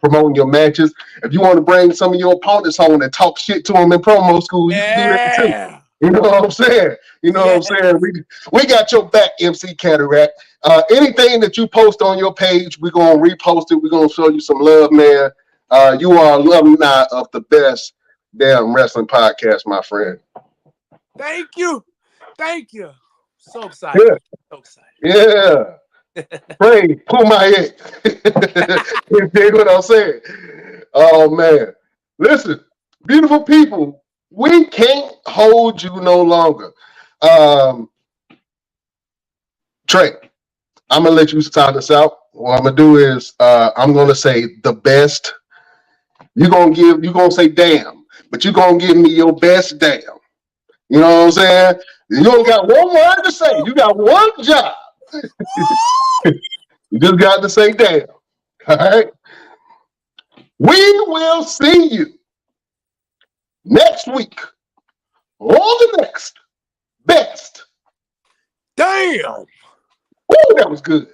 promoting your matches. If you want to bring some of your opponents on and talk shit to them in promo school, you can do that too. You know what I'm saying? You know what I'm saying? We got your back, MC Cataract. Anything that you post on your page, we're going to repost it. We're going to show you some love, man. You are alumni of the Best Damn Wrestling Podcast, my friend. Thank you. Thank you. So excited. Yeah. So excited. Yeah. Pray, pull my head. You dig what I'm saying? Oh, man. Listen, beautiful people, we can't hold you no longer. Trey, I'm going to let you start us out. What I'm going to do is I'm going to say the best. You're going to say damn, but you're going to give me your best damn. You know what I'm saying? You only got one word to say. You got one job. You just got to say damn. All right? We will see you next week on the next Best Damn. Woo, that was good.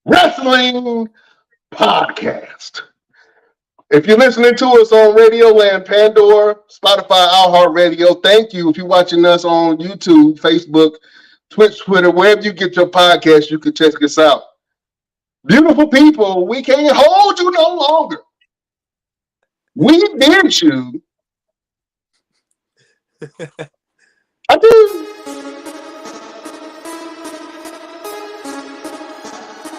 Wrestling Podcast. If you're listening to us on Radio Land, Pandora, Spotify, iHeartRadio, thank you. If you're watching us on YouTube, Facebook, Twitch, Twitter, wherever you get your podcast, you can check us out. Beautiful people, we can't hold you no longer. We bid you. I do.